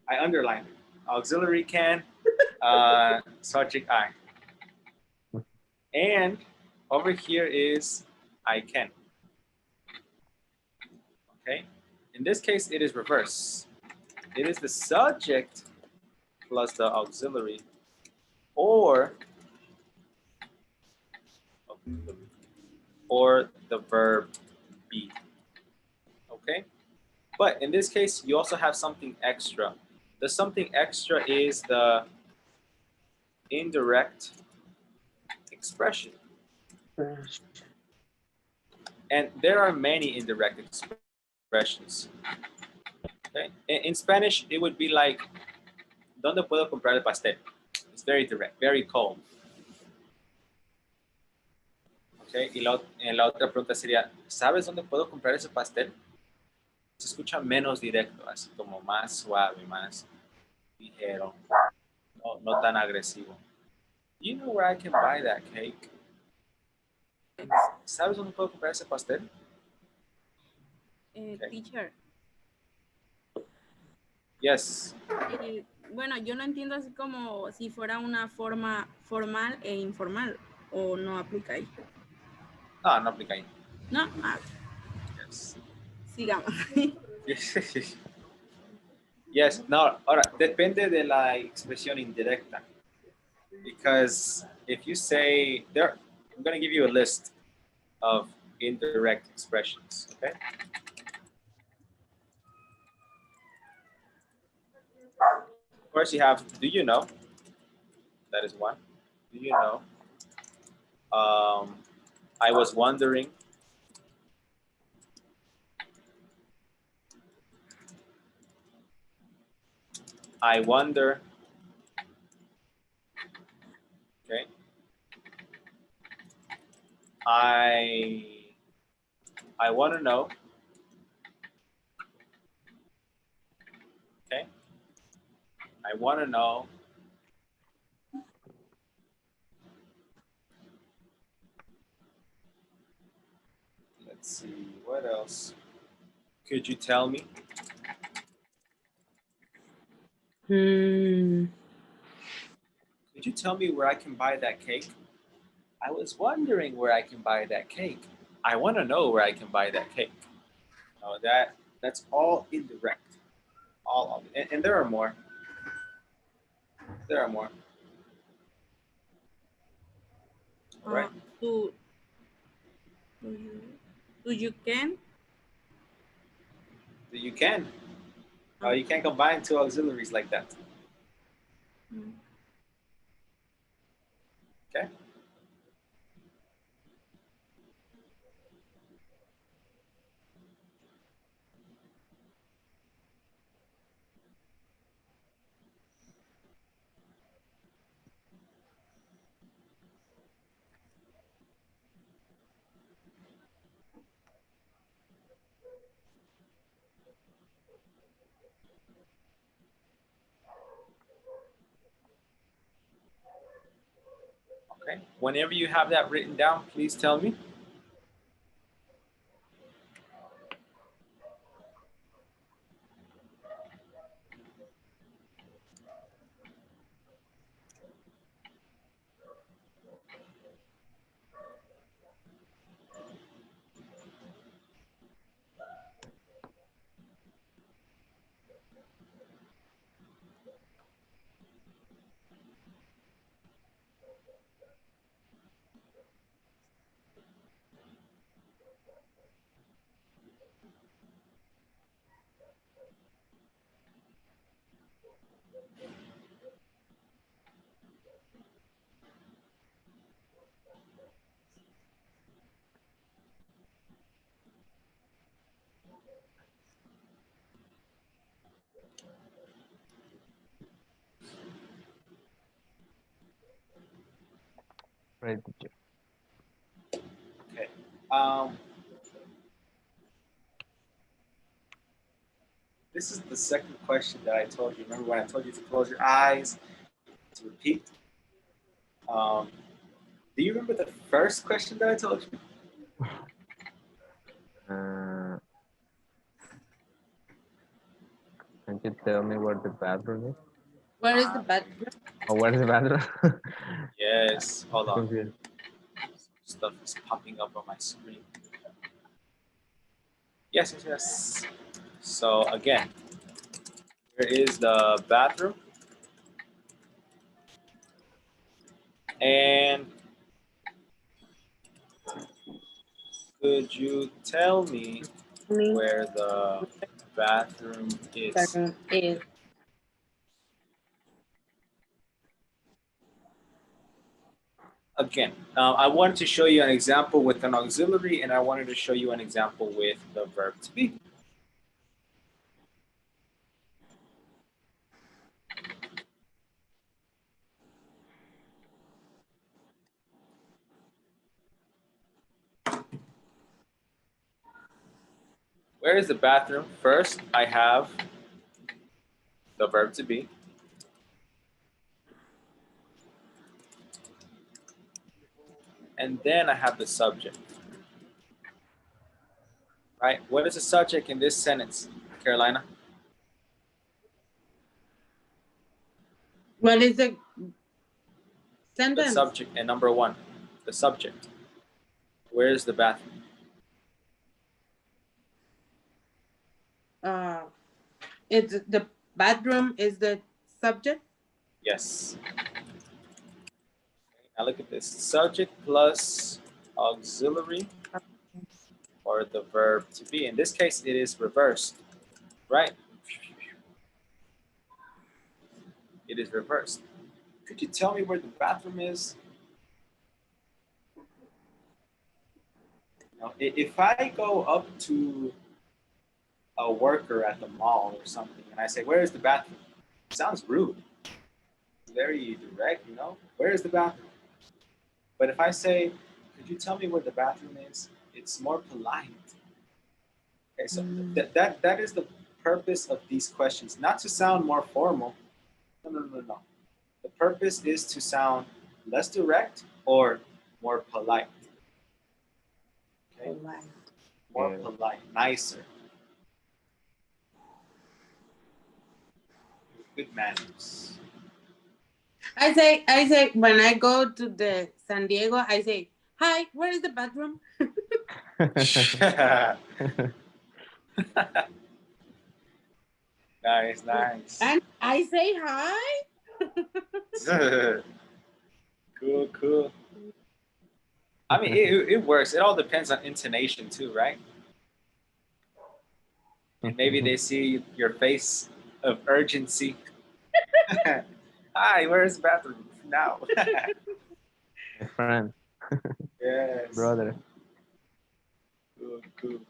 [SPEAKER 2] I underlined it. Auxiliary can, subject I. And over here is I can. Okay? In this case, it is reverse. It is the subject plus the auxiliary, or or the verb be. Okay? But in this case, you also have something extra. The something extra is the indirect expression. And there are many indirect expressions. Okay? In Spanish, it would be like, ¿Dónde puedo comprar el pastel? It's very direct, very cold. Okay? Y en la otra pregunta sería, ¿sabes dónde puedo comprar ese pastel? Se escucha menos directo, así como más suave, más ligero, no tan agresivo. Do you know where I can buy that cake? ¿Sabes dónde puedo comprar ese pastel? Okay.
[SPEAKER 4] Teacher.
[SPEAKER 2] Yes.
[SPEAKER 4] Bueno, yo lo entiendo así como si fuera una forma formal e informal, o no aplica ahí.
[SPEAKER 2] No, no aplica ahí.
[SPEAKER 4] No,
[SPEAKER 2] Yes.
[SPEAKER 4] sigamos.
[SPEAKER 2] Yes, no, ahora, depende de la expresión indirecta. Because if you say, I'm going to give you a list of indirect expressions, okay? Of course, you have, do you know? That is one. Do you know? I was wondering. I wonder. Okay. I want to know. Okay. I want to know. Let's see, what else? Could you tell me? Could you tell me where I can buy that cake? I was wondering where I can buy that cake. I want to know where I can buy that cake. Oh, that's all indirect. All of it. And there are more. There are more. All right.
[SPEAKER 4] Do you can?
[SPEAKER 2] You can. You can combine two auxiliaries like that. Okay. Okay. Whenever you have that written down, please tell me.
[SPEAKER 3] Right, teacher.
[SPEAKER 2] Okay. This is the second question that I told you. Remember when I told you to close your eyes, to repeat? Do you remember the first question that I told you?
[SPEAKER 3] Can you tell me where the bathroom is?
[SPEAKER 1] Where is the bathroom?
[SPEAKER 3] Oh, where's the bathroom?
[SPEAKER 2] Yes. Hold on.
[SPEAKER 3] Confused.
[SPEAKER 2] Stuff is popping up on my screen. Yes, yes, yes. So again, here is the bathroom. And Could you tell me
[SPEAKER 1] Me,
[SPEAKER 2] where the bathroom is?
[SPEAKER 1] bathroom is.
[SPEAKER 2] Again, I wanted to show you an example with an auxiliary, and I wanted to show you an example with the verb to be. Where is the bathroom? First, I have the verb to be. And then I have the subject. Right? What is the subject in this sentence, Carolina?
[SPEAKER 1] What is the
[SPEAKER 2] The
[SPEAKER 1] sentence?
[SPEAKER 2] subject and number one, the subject. Where is the bathroom?
[SPEAKER 1] It's the bathroom is the subject.
[SPEAKER 2] Yes. Now look at this. Subject plus auxiliary or the verb to be. In this case, it is reversed, right? It is reversed. Could you tell me where the bathroom is? Now, if I go up to a worker at the mall or something and I say, where is the bathroom? It sounds rude. Very direct, you know? Where is the bathroom? But if I say, could you tell me where the bathroom is? It's more polite. Okay, so that is the purpose of these questions, not to sound more formal. No. The purpose is to sound less direct or more polite. Okay, more polite, nicer, good manners.
[SPEAKER 1] I say when I go to the San Diego, I say, hi, where is the bathroom?
[SPEAKER 2] Nice.
[SPEAKER 1] And I say hi.
[SPEAKER 2] Cool. I mean, it works. It all depends on intonation too, right? And maybe they see your face of urgency. Hi, where's the bathroom now?
[SPEAKER 3] My friend,
[SPEAKER 2] Yes.
[SPEAKER 3] brother.
[SPEAKER 2] Cool.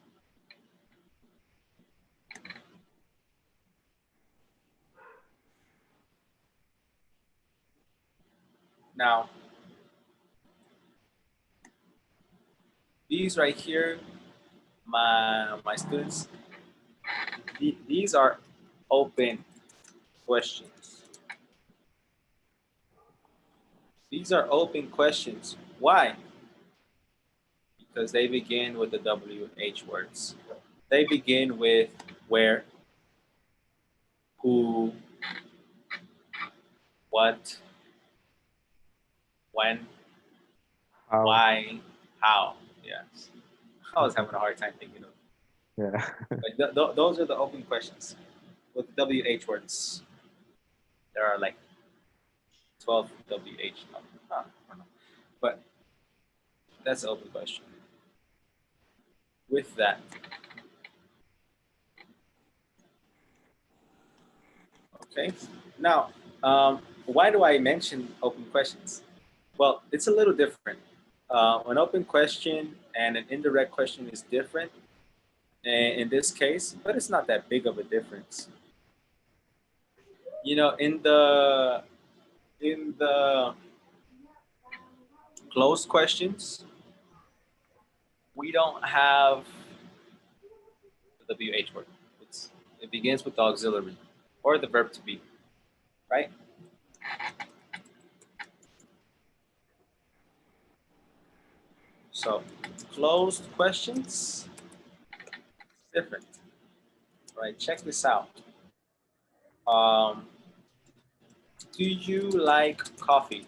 [SPEAKER 2] Now, these right here, my students, these are open questions. These are open questions. Why? Because they begin with the WH words. They begin with where, who, what, when,
[SPEAKER 3] How?
[SPEAKER 2] why, how. Yes. I was having a hard time thinking of it.
[SPEAKER 3] Yeah.
[SPEAKER 2] But those are the open questions with WH words. There are like 12 WH. I don't know. But that's an open question. With that, okay. Now, why do I mention open questions? Well, it's a little different. An open question and an indirect question is different in this case, but it's not that big of a difference. You know, in the closed questions, we don't have the WH word. It begins with the auxiliary or the verb to be, right? So closed questions, different, right? Check this out. Do you like coffee?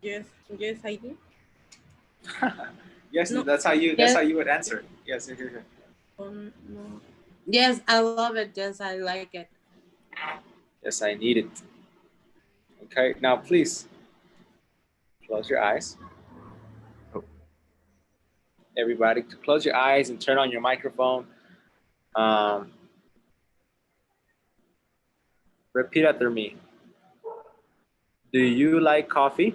[SPEAKER 4] Yes, I do.
[SPEAKER 2] Yes,
[SPEAKER 4] No.
[SPEAKER 2] that's how you would answer. Yes.
[SPEAKER 4] No.
[SPEAKER 1] Yes, I love it. Yes, I like it.
[SPEAKER 2] Yes, I need it. Okay, now please close your eyes.
[SPEAKER 3] Oh.
[SPEAKER 2] Everybody, close your eyes and turn on your microphone. Repeat after me. Do you like coffee?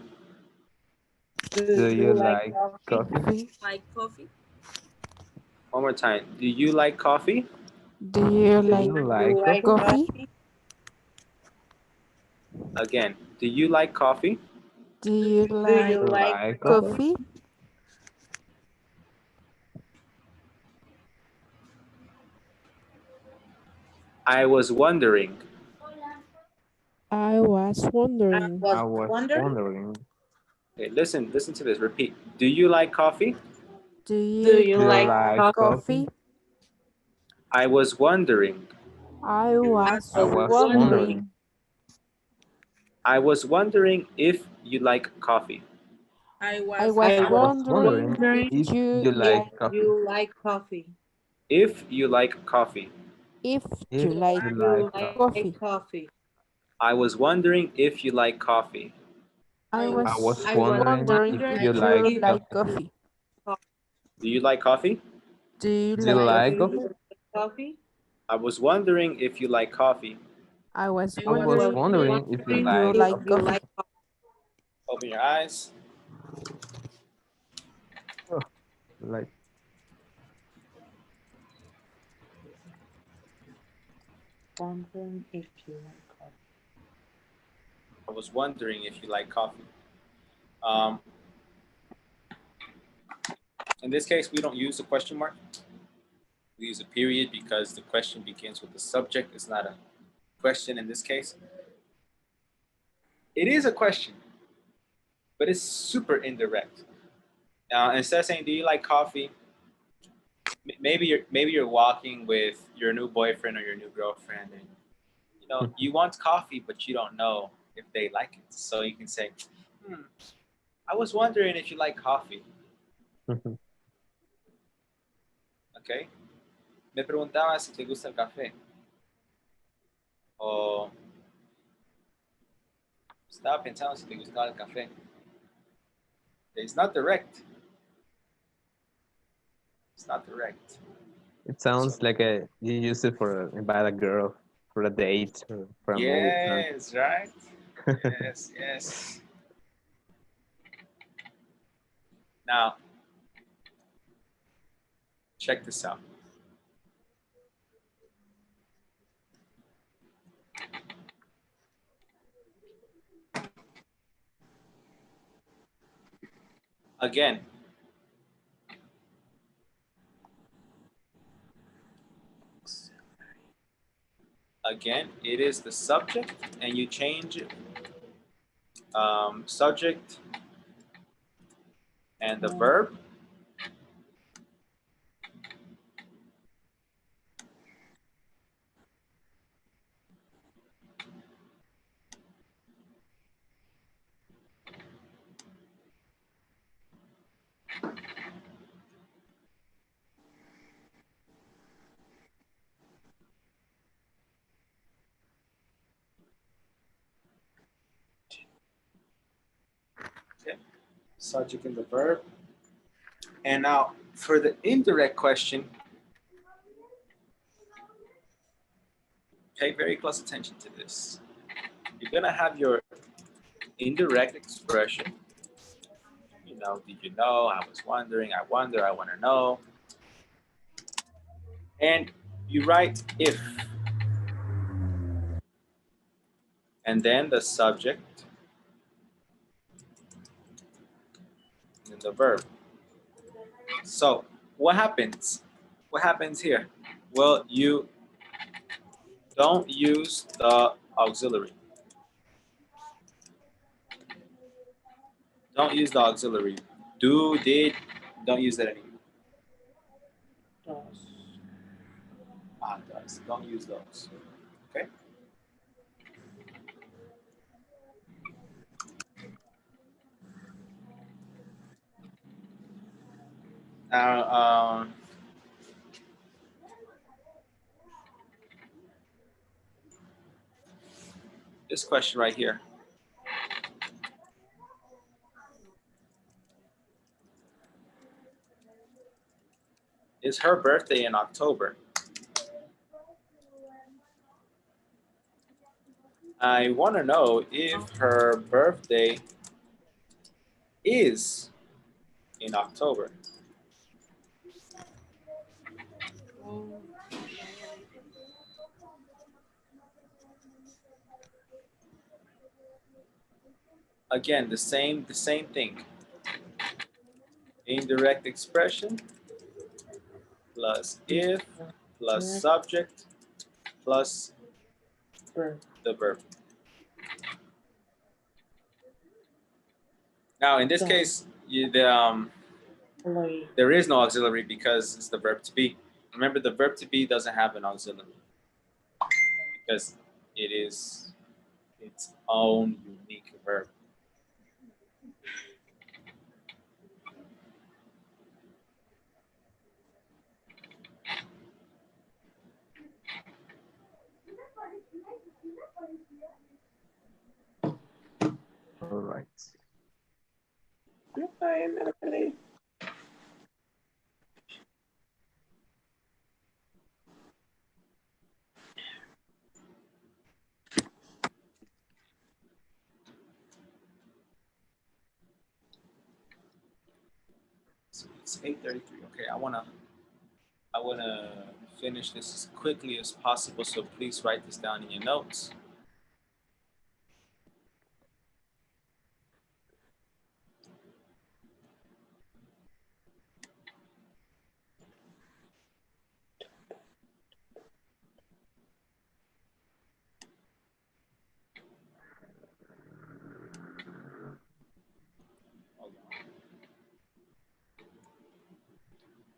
[SPEAKER 3] Do you like coffee?
[SPEAKER 5] Coffee?
[SPEAKER 4] Like coffee?
[SPEAKER 2] One more time. Do you like coffee?
[SPEAKER 5] Do you
[SPEAKER 3] Do
[SPEAKER 5] like
[SPEAKER 3] you like coffee?
[SPEAKER 5] coffee?
[SPEAKER 2] Again, do you like coffee?
[SPEAKER 5] Do you
[SPEAKER 1] Do
[SPEAKER 5] like
[SPEAKER 1] you like
[SPEAKER 3] Like coffee?
[SPEAKER 5] coffee?
[SPEAKER 2] I was wondering.
[SPEAKER 5] I was
[SPEAKER 1] I
[SPEAKER 5] wondering.
[SPEAKER 1] was
[SPEAKER 3] I was
[SPEAKER 1] wondering.
[SPEAKER 3] wondering.
[SPEAKER 2] Okay, listen to this. Repeat. Do you like coffee?
[SPEAKER 5] Do
[SPEAKER 1] Do
[SPEAKER 5] you
[SPEAKER 1] you
[SPEAKER 3] Do you
[SPEAKER 1] like
[SPEAKER 3] like
[SPEAKER 1] coffee?
[SPEAKER 5] coffee?
[SPEAKER 2] I was wondering.
[SPEAKER 5] I
[SPEAKER 1] I
[SPEAKER 5] was
[SPEAKER 3] I
[SPEAKER 1] was
[SPEAKER 3] was
[SPEAKER 1] wondering.
[SPEAKER 3] wondering.
[SPEAKER 2] I was wondering if you like coffee.
[SPEAKER 4] I
[SPEAKER 5] I
[SPEAKER 4] was
[SPEAKER 5] was
[SPEAKER 1] I
[SPEAKER 3] I was
[SPEAKER 1] was
[SPEAKER 4] wondering
[SPEAKER 5] wondering
[SPEAKER 3] wondering
[SPEAKER 1] wondering
[SPEAKER 5] if
[SPEAKER 3] if
[SPEAKER 5] you
[SPEAKER 3] you
[SPEAKER 1] if
[SPEAKER 3] like coffee.
[SPEAKER 1] you like coffee.
[SPEAKER 2] If you like coffee.
[SPEAKER 5] if
[SPEAKER 3] If
[SPEAKER 5] you
[SPEAKER 1] If
[SPEAKER 5] like
[SPEAKER 3] you
[SPEAKER 1] you
[SPEAKER 3] like
[SPEAKER 1] like
[SPEAKER 3] coffee.
[SPEAKER 5] coffee.
[SPEAKER 1] coffee.
[SPEAKER 2] I was wondering if you like coffee.
[SPEAKER 5] I
[SPEAKER 4] I
[SPEAKER 3] I
[SPEAKER 4] was
[SPEAKER 3] was
[SPEAKER 5] was
[SPEAKER 1] I was
[SPEAKER 3] wondering
[SPEAKER 5] wondering
[SPEAKER 3] if
[SPEAKER 1] wondering
[SPEAKER 3] you
[SPEAKER 5] if
[SPEAKER 3] like
[SPEAKER 5] you
[SPEAKER 1] if
[SPEAKER 5] like
[SPEAKER 3] coffee.
[SPEAKER 1] you
[SPEAKER 5] coffee.
[SPEAKER 1] like
[SPEAKER 2] Do you like coffee?
[SPEAKER 5] Do you
[SPEAKER 3] Do you
[SPEAKER 5] like
[SPEAKER 3] like
[SPEAKER 1] Do
[SPEAKER 5] coffee?
[SPEAKER 3] coffee?
[SPEAKER 1] you like coffee?
[SPEAKER 2] I was wondering if you like coffee.
[SPEAKER 5] I was
[SPEAKER 4] I
[SPEAKER 3] I
[SPEAKER 4] was
[SPEAKER 3] was
[SPEAKER 1] Was
[SPEAKER 5] wondering
[SPEAKER 4] wondering
[SPEAKER 3] wondering if you
[SPEAKER 1] wondering
[SPEAKER 5] if you
[SPEAKER 3] like
[SPEAKER 1] if
[SPEAKER 5] like
[SPEAKER 3] coffee.
[SPEAKER 1] you
[SPEAKER 5] coffee.
[SPEAKER 1] like coffee.
[SPEAKER 2] Open your eyes.
[SPEAKER 3] Oh, like
[SPEAKER 1] Wondering if you like coffee.
[SPEAKER 2] I was wondering if you like coffee. Um, in this case, we don't use a question mark. We use a period because the question begins with the subject. It's not a question in this case. It is a question, but it's super indirect. Instead of saying, "Do you like coffee?" Maybe you're walking with your new boyfriend or your new girlfriend, and you want coffee, but you don't know if they like it. So you can say, "I was wondering if you like coffee." Okay. Me preguntaba si te gusta el café. O estaba pensando si te gustaba el café. It's not direct. It's not direct.
[SPEAKER 3] it
[SPEAKER 2] So
[SPEAKER 3] sounds like you use it for invite a girl for a date or for a movie plan.
[SPEAKER 2] yes, right. Yes, yes. Now, check this out. Again, it is the subject, and you change subject and the verb. Okay. Subject and the verb. And now for the indirect question, pay very close attention to this. You're gonna have your indirect expression. Did you know? I was wondering, I wonder, I want to know. And you write if. And then the subject, and then the verb. So what happens? What happens here? Well, you don't use the auxiliary. Don't use the auxiliary. Do, did, don't use that anymore. Does. Does. Don't use those. Okay? Now, this question right here. Is her birthday in October? I want to know if her birthday is in October. Again, the same thing. Indirect expression plus if plus subject plus the verb. Now, in this case, there is no auxiliary because it's the verb to be. Remember, the verb to be doesn't have an auxiliary because it is its own unique verb.
[SPEAKER 3] All right.
[SPEAKER 2] So it's 8:33. Okay, I wanna finish this as quickly as possible. So please write this down in your notes.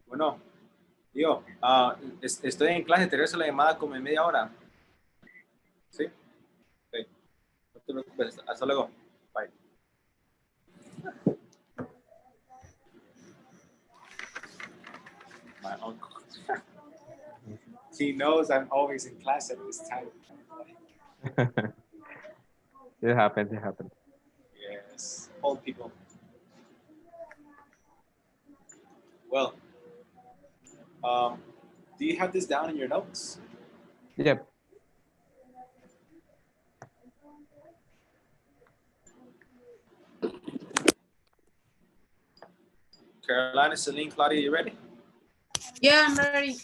[SPEAKER 2] Bueno, yo estoy en clase, te regreso la llamada como en media hora. ¿Sí? Ok. No te preocupes. Hasta luego. Bye. My uncle. He knows I'm always in class at this time.
[SPEAKER 3] It happened. It happened.
[SPEAKER 2] Yes. Old people. Well, do you have this down in your notes?
[SPEAKER 3] Yep.
[SPEAKER 2] Carolina, Celine, Claudia, you ready?
[SPEAKER 1] Yeah, I'm ready.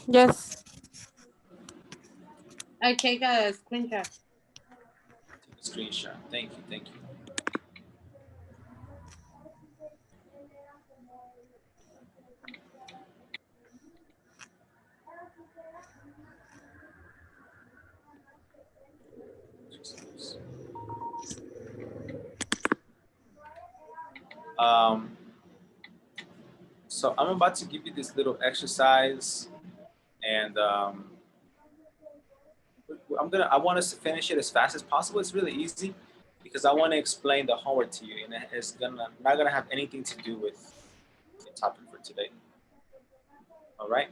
[SPEAKER 5] Yes.
[SPEAKER 1] I take a screenshot.
[SPEAKER 2] Take a screenshot. Thank you. Thank you. So I'm about to give you this little exercise, and I want us to finish it as fast as possible. It's really easy because I want to explain the homework to you, and it's not gonna have anything to do with the topic for today. All right.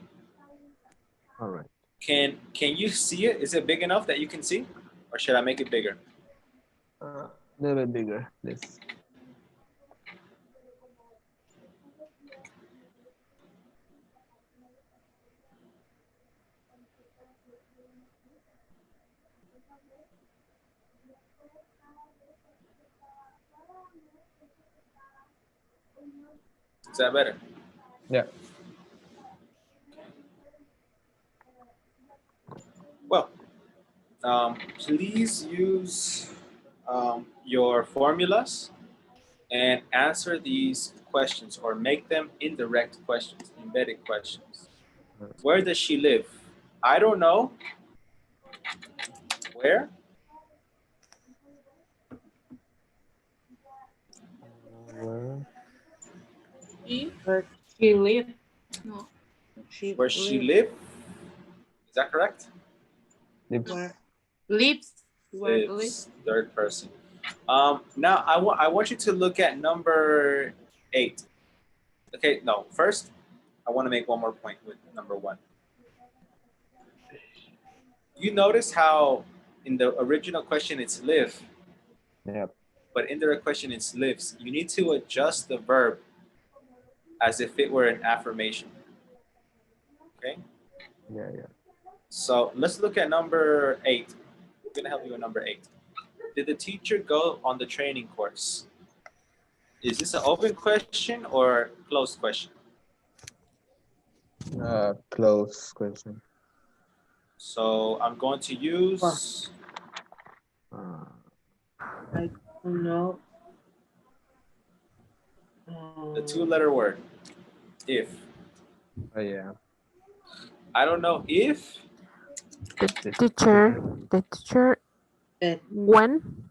[SPEAKER 3] All right.
[SPEAKER 2] Can you see it? Is it big enough that you can see, or should I make it bigger?
[SPEAKER 3] A little bit bigger, please.
[SPEAKER 2] Is that better?
[SPEAKER 3] Yeah.
[SPEAKER 2] Well, please use your formulas and answer these questions or make them indirect questions, embedded questions. Where does she live? I don't know. Where?
[SPEAKER 3] Where?
[SPEAKER 1] Where she live.
[SPEAKER 4] No.
[SPEAKER 2] Where she live? Is that correct?
[SPEAKER 3] Lips.
[SPEAKER 1] Where lives. Where lives.
[SPEAKER 2] Lives. Third person. Now I want you to look at number 8. Okay, no. First, I want to make one more point with number 1. You notice how in the original question it's live,
[SPEAKER 3] Yep.
[SPEAKER 2] but in the question it's lives. You need to adjust the verb as if it were an affirmation. Okay.
[SPEAKER 3] Yeah, yeah.
[SPEAKER 2] So let's look at number 8. I'm gonna help you with number 8. Did the teacher go on the training course? Is this an open question or closed question?
[SPEAKER 3] Close question.
[SPEAKER 2] So I'm going to use
[SPEAKER 3] Uh,
[SPEAKER 1] I don't know.
[SPEAKER 2] the 2-letter word, if.
[SPEAKER 3] oh yeah.
[SPEAKER 2] I don't know if.
[SPEAKER 5] The teacher
[SPEAKER 1] That
[SPEAKER 5] when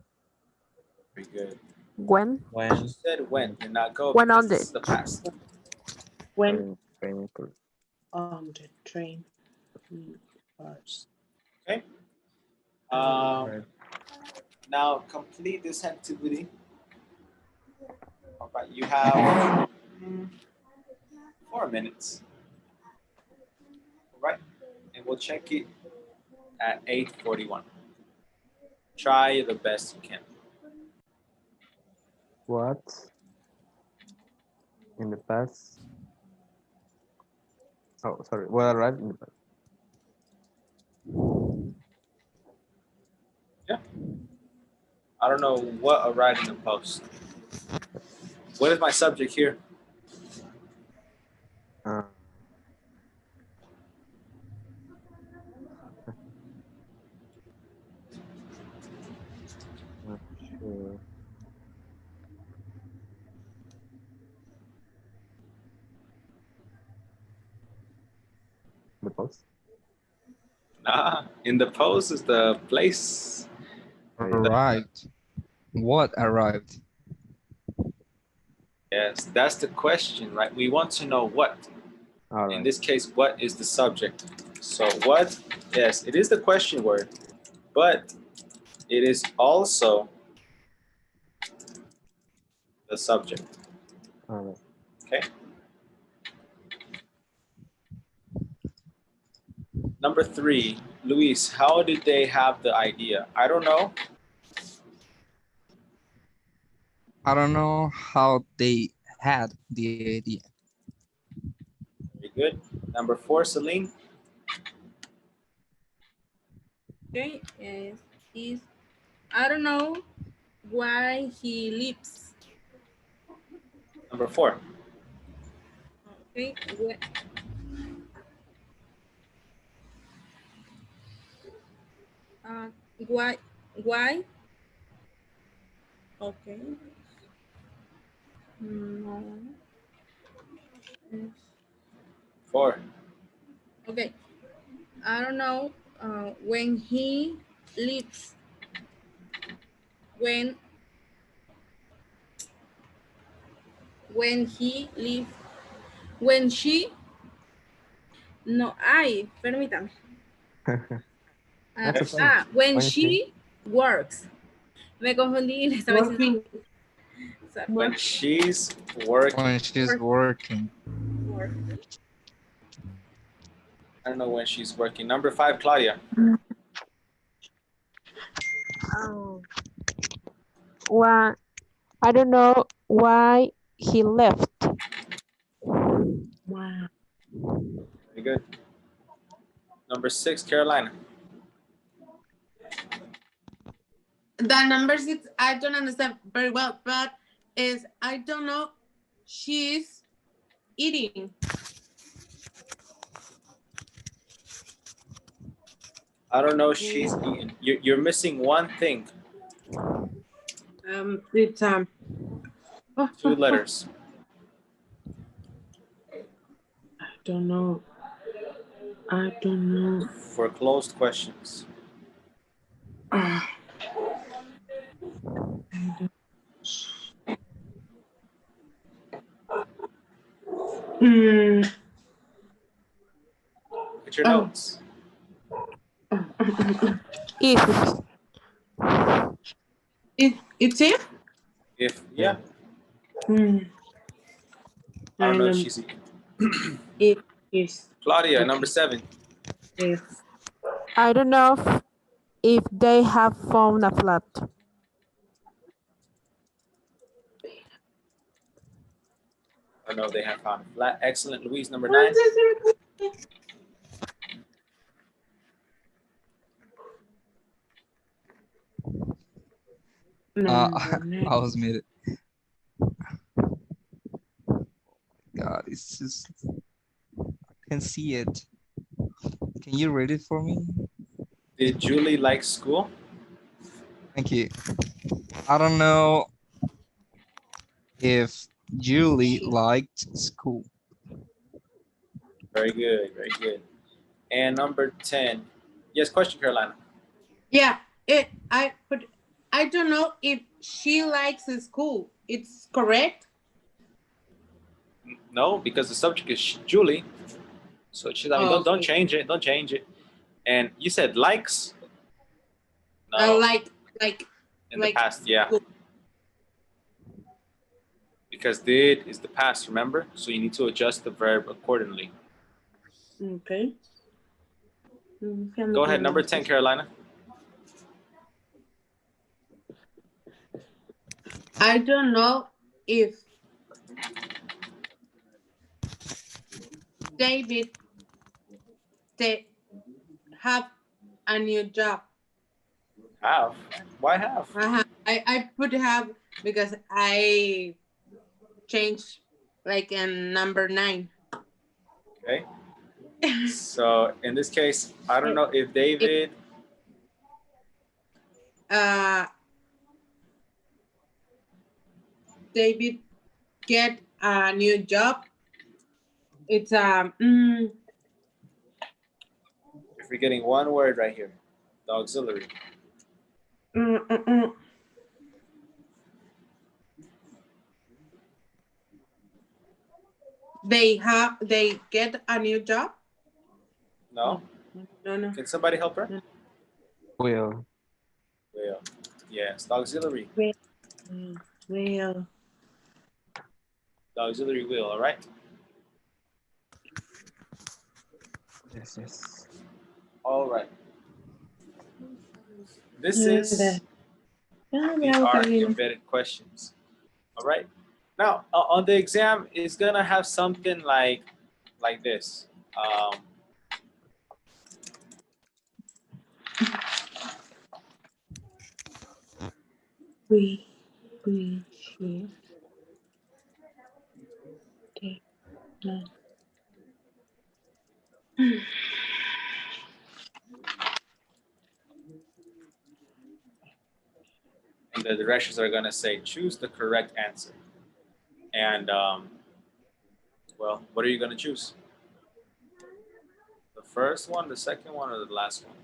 [SPEAKER 2] Very good.
[SPEAKER 5] when
[SPEAKER 2] She
[SPEAKER 6] When?
[SPEAKER 2] said when and not go
[SPEAKER 5] when
[SPEAKER 2] because
[SPEAKER 5] on
[SPEAKER 2] this
[SPEAKER 5] the
[SPEAKER 2] is the past.
[SPEAKER 1] when
[SPEAKER 3] Training course.
[SPEAKER 1] on the train first.
[SPEAKER 2] Okay.
[SPEAKER 3] Right.
[SPEAKER 2] Now complete this activity. All right, you have 4 minutes. All right, and we'll check it at 8:41. Try the best you can.
[SPEAKER 3] What in the past? Oh, sorry. What arrived in the past?
[SPEAKER 2] Yeah. I don't know what arrived in the post. What is my subject here?
[SPEAKER 3] Uh, not sure. The post.
[SPEAKER 2] In the post is the place.
[SPEAKER 6] Arrived. What arrived?
[SPEAKER 2] Yes, that's the question, right? We want to know what.
[SPEAKER 3] All
[SPEAKER 2] In
[SPEAKER 3] right.
[SPEAKER 2] this case, what is the subject? So what? Yes, it is the question word, but it is also the subject.
[SPEAKER 3] All right.
[SPEAKER 2] Okay. Number 3, Luis, how did they have the idea? I don't know.
[SPEAKER 6] I don't know how they had the idea.
[SPEAKER 2] Very good. Number 4, Celine.
[SPEAKER 4] Okay, is I don't know why he leaves.
[SPEAKER 2] Number 4.
[SPEAKER 4] Okay, uh, why why? Okay, no.
[SPEAKER 2] 4.
[SPEAKER 4] Okay, I don't know when he leaves. When he leaves. When she. No, ay, permítame.
[SPEAKER 3] That's okay.
[SPEAKER 4] When
[SPEAKER 3] When she.
[SPEAKER 4] she works. Me confundí y le estaba diciendo.
[SPEAKER 1] Working.
[SPEAKER 4] Sorry.
[SPEAKER 2] When she's working.
[SPEAKER 6] When she's working.
[SPEAKER 4] Work.
[SPEAKER 2] I don't know when she's working. Number 5, Claudia.
[SPEAKER 5] oh why I don't know why he left.
[SPEAKER 1] Wow.
[SPEAKER 2] Very good. Number 6, Carolina.
[SPEAKER 1] The number 6, I don't understand very well, but is I don't know. She's eating.
[SPEAKER 2] I don't know, she's eating. You're missing one thing.
[SPEAKER 1] It's
[SPEAKER 2] 2 letters.
[SPEAKER 1] I don't know. I don't know.
[SPEAKER 2] For closed questions.
[SPEAKER 1] Mm.
[SPEAKER 2] Get your notes.
[SPEAKER 5] If
[SPEAKER 1] It's it?
[SPEAKER 2] If, yeah.
[SPEAKER 1] Mm.
[SPEAKER 2] I don't know if she's eating.
[SPEAKER 1] It is.
[SPEAKER 2] Claudia,
[SPEAKER 1] Okay.
[SPEAKER 2] number 7.
[SPEAKER 1] Yes.
[SPEAKER 5] I don't know if they have found a flat.
[SPEAKER 2] I don't know if they have found a flat. Excellent. Louise, number 9.
[SPEAKER 6] I was muted. God, it's just I can see it. Can you read it for me?
[SPEAKER 2] Did Julie like school?
[SPEAKER 6] Thank you. I don't know if Julie liked school.
[SPEAKER 2] Very good, very good. And number 10. Yes, question, Carolina.
[SPEAKER 1] Yeah, I don't know if she likes the school. It's correct.
[SPEAKER 2] No, because the subject is Julie. So she's, I mean,
[SPEAKER 1] Oh,
[SPEAKER 2] don't
[SPEAKER 1] okay.
[SPEAKER 2] change it. Don't change it. And you said likes? No,
[SPEAKER 1] Like
[SPEAKER 2] in the past, yeah.
[SPEAKER 1] school.
[SPEAKER 2] Because did is the past, remember? So you need to adjust the verb accordingly.
[SPEAKER 1] Okay.
[SPEAKER 2] Go ahead, number 10, Carolina.
[SPEAKER 1] I don't know if David they have a new job.
[SPEAKER 2] Have. Why have?
[SPEAKER 1] I put have because I changed like in number 9.
[SPEAKER 2] Okay. So in this case, I don't know if David.
[SPEAKER 1] David get a new job. It's
[SPEAKER 2] If we're getting one word right here, the auxiliary.
[SPEAKER 1] They get a new job.
[SPEAKER 2] No?
[SPEAKER 1] No.
[SPEAKER 2] Can somebody help her?
[SPEAKER 3] Will.
[SPEAKER 2] Well, yes, the auxiliary.
[SPEAKER 1] Well.
[SPEAKER 2] The auxiliary will, all right?
[SPEAKER 3] Yes.
[SPEAKER 2] All right. This is these are embedded questions. All right. Now on the exam, it's gonna have something like this.
[SPEAKER 1] We should take note.
[SPEAKER 2] And the directions are gonna say choose the correct answer. And well, what are you gonna choose? The first one, the second one, or the last one?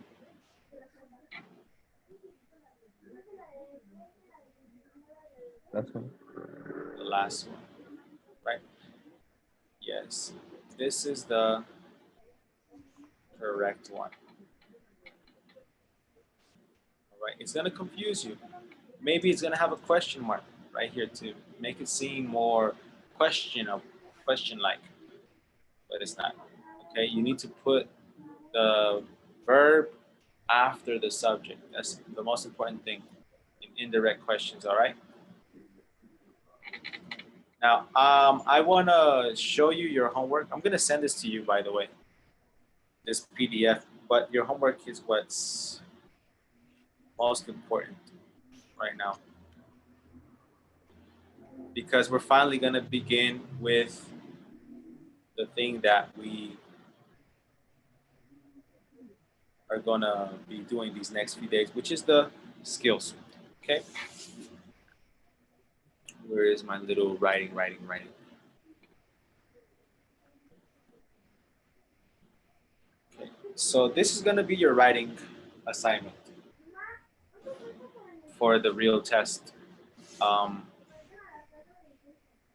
[SPEAKER 3] That's one.
[SPEAKER 2] The last one, right? Yes, this is the correct one. All right, it's gonna confuse you. Maybe it's gonna have a question mark right here to make it seem more question-like, but it's not. Okay, you need to put the verb after the subject. That's the most important thing in indirect questions. All right. Now, I want to show you your homework. I'm gonna send this to you, by the way, this PDF. But your homework is what's most important right now, because we're finally gonna begin with the thing that we are gonna be doing these next few days, which is the skills. Okay. Where is my little writing? Okay. So this is gonna be your writing assignment for the real test.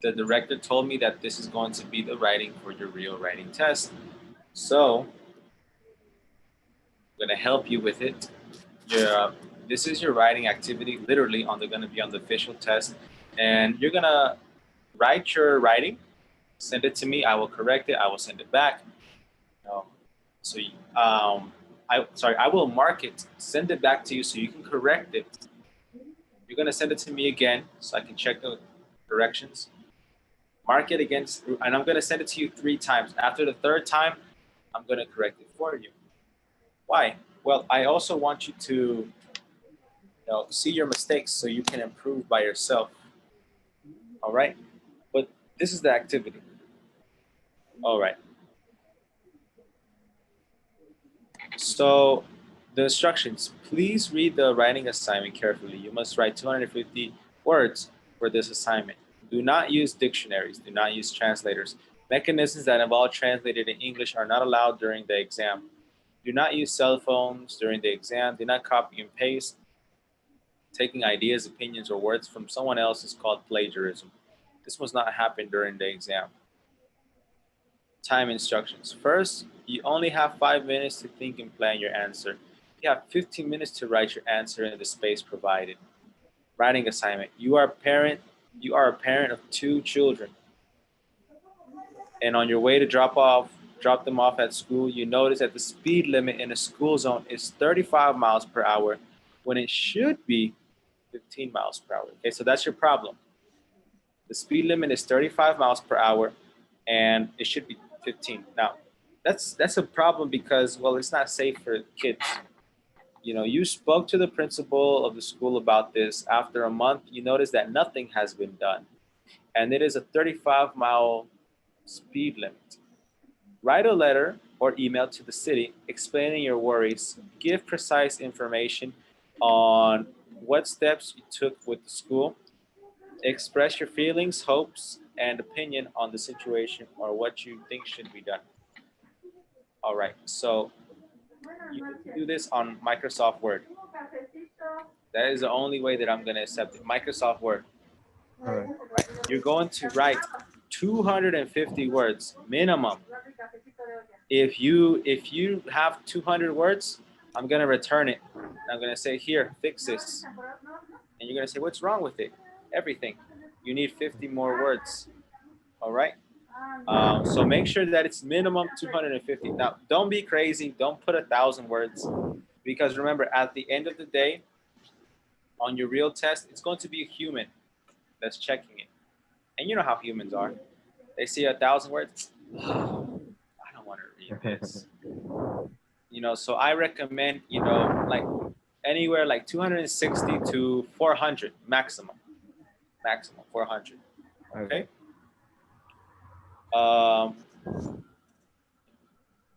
[SPEAKER 2] The director told me that this is going to be the writing for your real writing test. So I'm gonna help you with it. This is your writing activity, literally gonna be on the official test. And you're gonna write your writing, send it to me, I will correct it, I will send it back. So I will mark it, send it back to you so you can correct it. You're gonna send it to me again so I can check the corrections. Mark it against, and I'm gonna send it to you 3 times. After the 3rd time, I'm gonna correct it for you. Why? Well, I also want you to see your mistakes so you can improve by yourself. All right. But this is the activity. All right. So the instructions, please read the writing assignment carefully. You must write 250 words for this assignment. Do not use dictionaries. Do not use translators. Mechanisms that involve translated in English are not allowed during the exam. Do not use cell phones during the exam. Do not copy and paste. Taking ideas, opinions, or words from someone else is called plagiarism. This must not happen during the exam. Time instructions. First, you only have 5 minutes to think and plan your answer. You have 15 minutes to write your answer in the space provided. Writing assignment. You are a parent of 2 children. And on your way to drop them off at school, you notice that the speed limit in a school zone is 35 miles per hour when it should be 15 miles per hour. Okay, so that's your problem. The speed limit is 35 miles per hour and it should be 15. Now, that's a problem because, well, it's not safe for kids. You spoke to the principal of the school about this. After a month, you notice that nothing has been done. And it is a 35-mile speed limit. Write a letter or email to the city explaining your worries. Give precise information on what steps you took with the school. Express your feelings, hopes, and opinion on the situation or what you think should be done. All right, so you need to do this on Microsoft Word. That is the only way that I'm going to accept it. Microsoft Word.
[SPEAKER 3] All right.
[SPEAKER 2] You're going to write 250 words minimum. If you have 200 words, I'm going to return it. I'm going to say, here, fix this. And you're going to say, what's wrong with it? Everything. You need 50 more words. All right? So make sure that it's minimum 250. Now, don't be crazy. Don't put 1,000 words. Because remember, at the end of the day, on your real test, it's going to be a human that's checking it. And you know how humans are. They see 1,000 words. I don't want to read this. So I recommend, like anywhere like 260 to 400 maximum 400. Okay.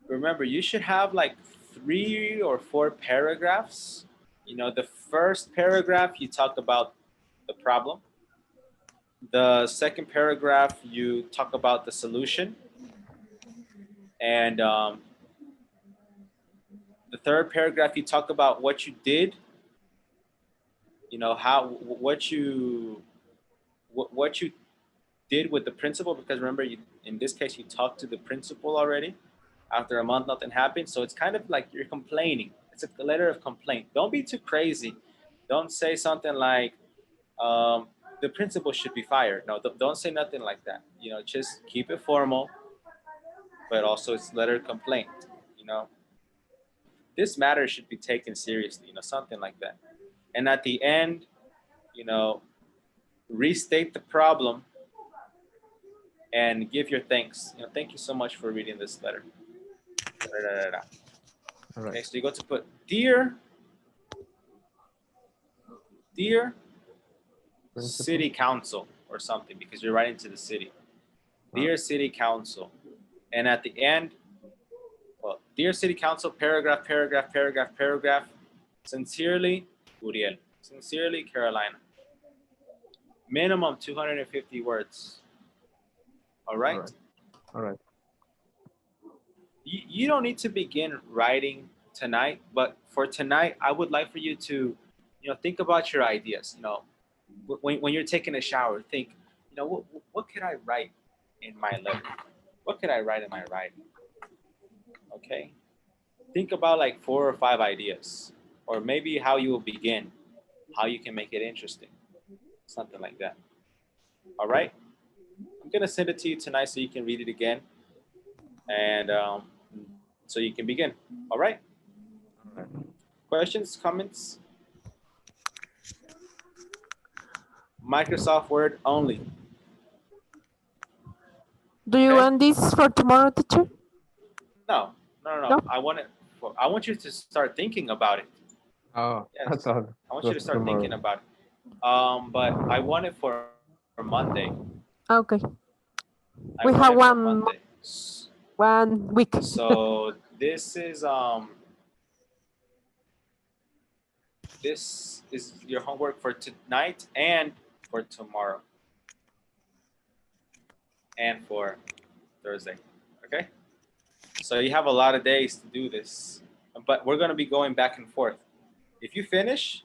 [SPEAKER 2] Remember, you should have like 3 or 4 paragraphs. The first paragraph, you talk about the problem. The second paragraph, you talk about the solution. And the third paragraph, you talk about what you did. What you did with the principal, because remember, in this case, you talked to the principal already. After a month, nothing happened. So it's kind of like you're complaining. It's a letter of complaint. Don't be too crazy. Don't say something like, the principal should be fired. No, don't say nothing like that. Just keep it formal, but also it's letter of complaint. This matter should be taken seriously, something like that. And at the end, restate the problem and give your thanks. Thank you so much for reading this letter.
[SPEAKER 3] All right.
[SPEAKER 2] Okay, so you're going to put dear
[SPEAKER 3] Principal.
[SPEAKER 2] City Council or something, because you're writing to the city. Dear City Council. And at the end, well, dear City Council, paragraph. Sincerely, Uriel. Sincerely, Carolina. Minimum 250 words. All right?
[SPEAKER 3] All right.
[SPEAKER 2] You don't need to begin writing tonight, but for tonight, I would like for you to, think about your ideas. When you're taking a shower, think, what could I write in my letter? What could I write in my writing? Okay? Think about like 4 or 5 ideas, or maybe how you will begin, how you can make it interesting, something like that. All right? I'm going to send it to you tonight so you can read it again, and so you can begin. All right? Questions, comments? Microsoft Word only.
[SPEAKER 5] Do you
[SPEAKER 2] Okay.
[SPEAKER 5] want this for tomorrow, teacher?
[SPEAKER 2] No.
[SPEAKER 5] No?
[SPEAKER 2] I want you to start thinking about it.
[SPEAKER 3] Oh, I
[SPEAKER 2] Yes.
[SPEAKER 3] thought
[SPEAKER 2] I want
[SPEAKER 3] it
[SPEAKER 2] you
[SPEAKER 3] was
[SPEAKER 2] to start
[SPEAKER 3] tomorrow.
[SPEAKER 2] thinking about it. But I want it for Monday.
[SPEAKER 5] Okay.
[SPEAKER 2] I
[SPEAKER 5] We
[SPEAKER 2] want
[SPEAKER 5] have
[SPEAKER 2] it for Monday.
[SPEAKER 5] 1 week.
[SPEAKER 2] So this is your homework for tonight and for tomorrow and for Thursday. Okay? So you have a lot of days to do this. But we're gonna be going back and forth. If you finish,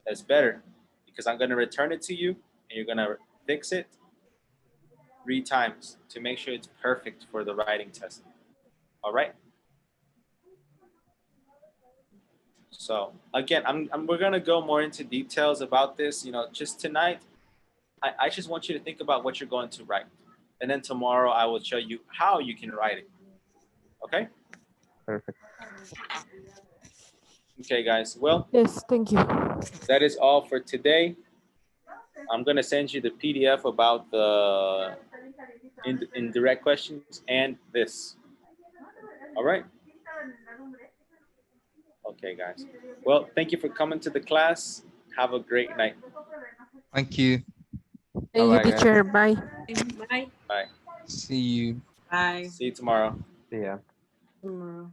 [SPEAKER 2] that's better because I'm gonna return it to you and you're gonna fix it 3 times to make sure it's perfect for the writing test. All right? So again, we're gonna go more into details about this. Just tonight, I just want you to think about what you're going to write, and then tomorrow I will show you how you can write it. Okay?
[SPEAKER 3] Perfect.
[SPEAKER 2] Okay, guys. Well,
[SPEAKER 5] Yes, thank you.
[SPEAKER 2] that is all for today. I'm gonna send you the PDF about the indirect questions and this. All right? Okay, guys. Well, thank you for coming to the class. Have a great night.
[SPEAKER 6] Thank you.
[SPEAKER 5] Thank you,
[SPEAKER 3] Bye-bye, guys.
[SPEAKER 5] teacher. Bye.
[SPEAKER 4] Bye.
[SPEAKER 2] Bye.
[SPEAKER 6] See you.
[SPEAKER 1] Bye.
[SPEAKER 2] See you tomorrow.
[SPEAKER 3] See ya.
[SPEAKER 1] Tomorrow.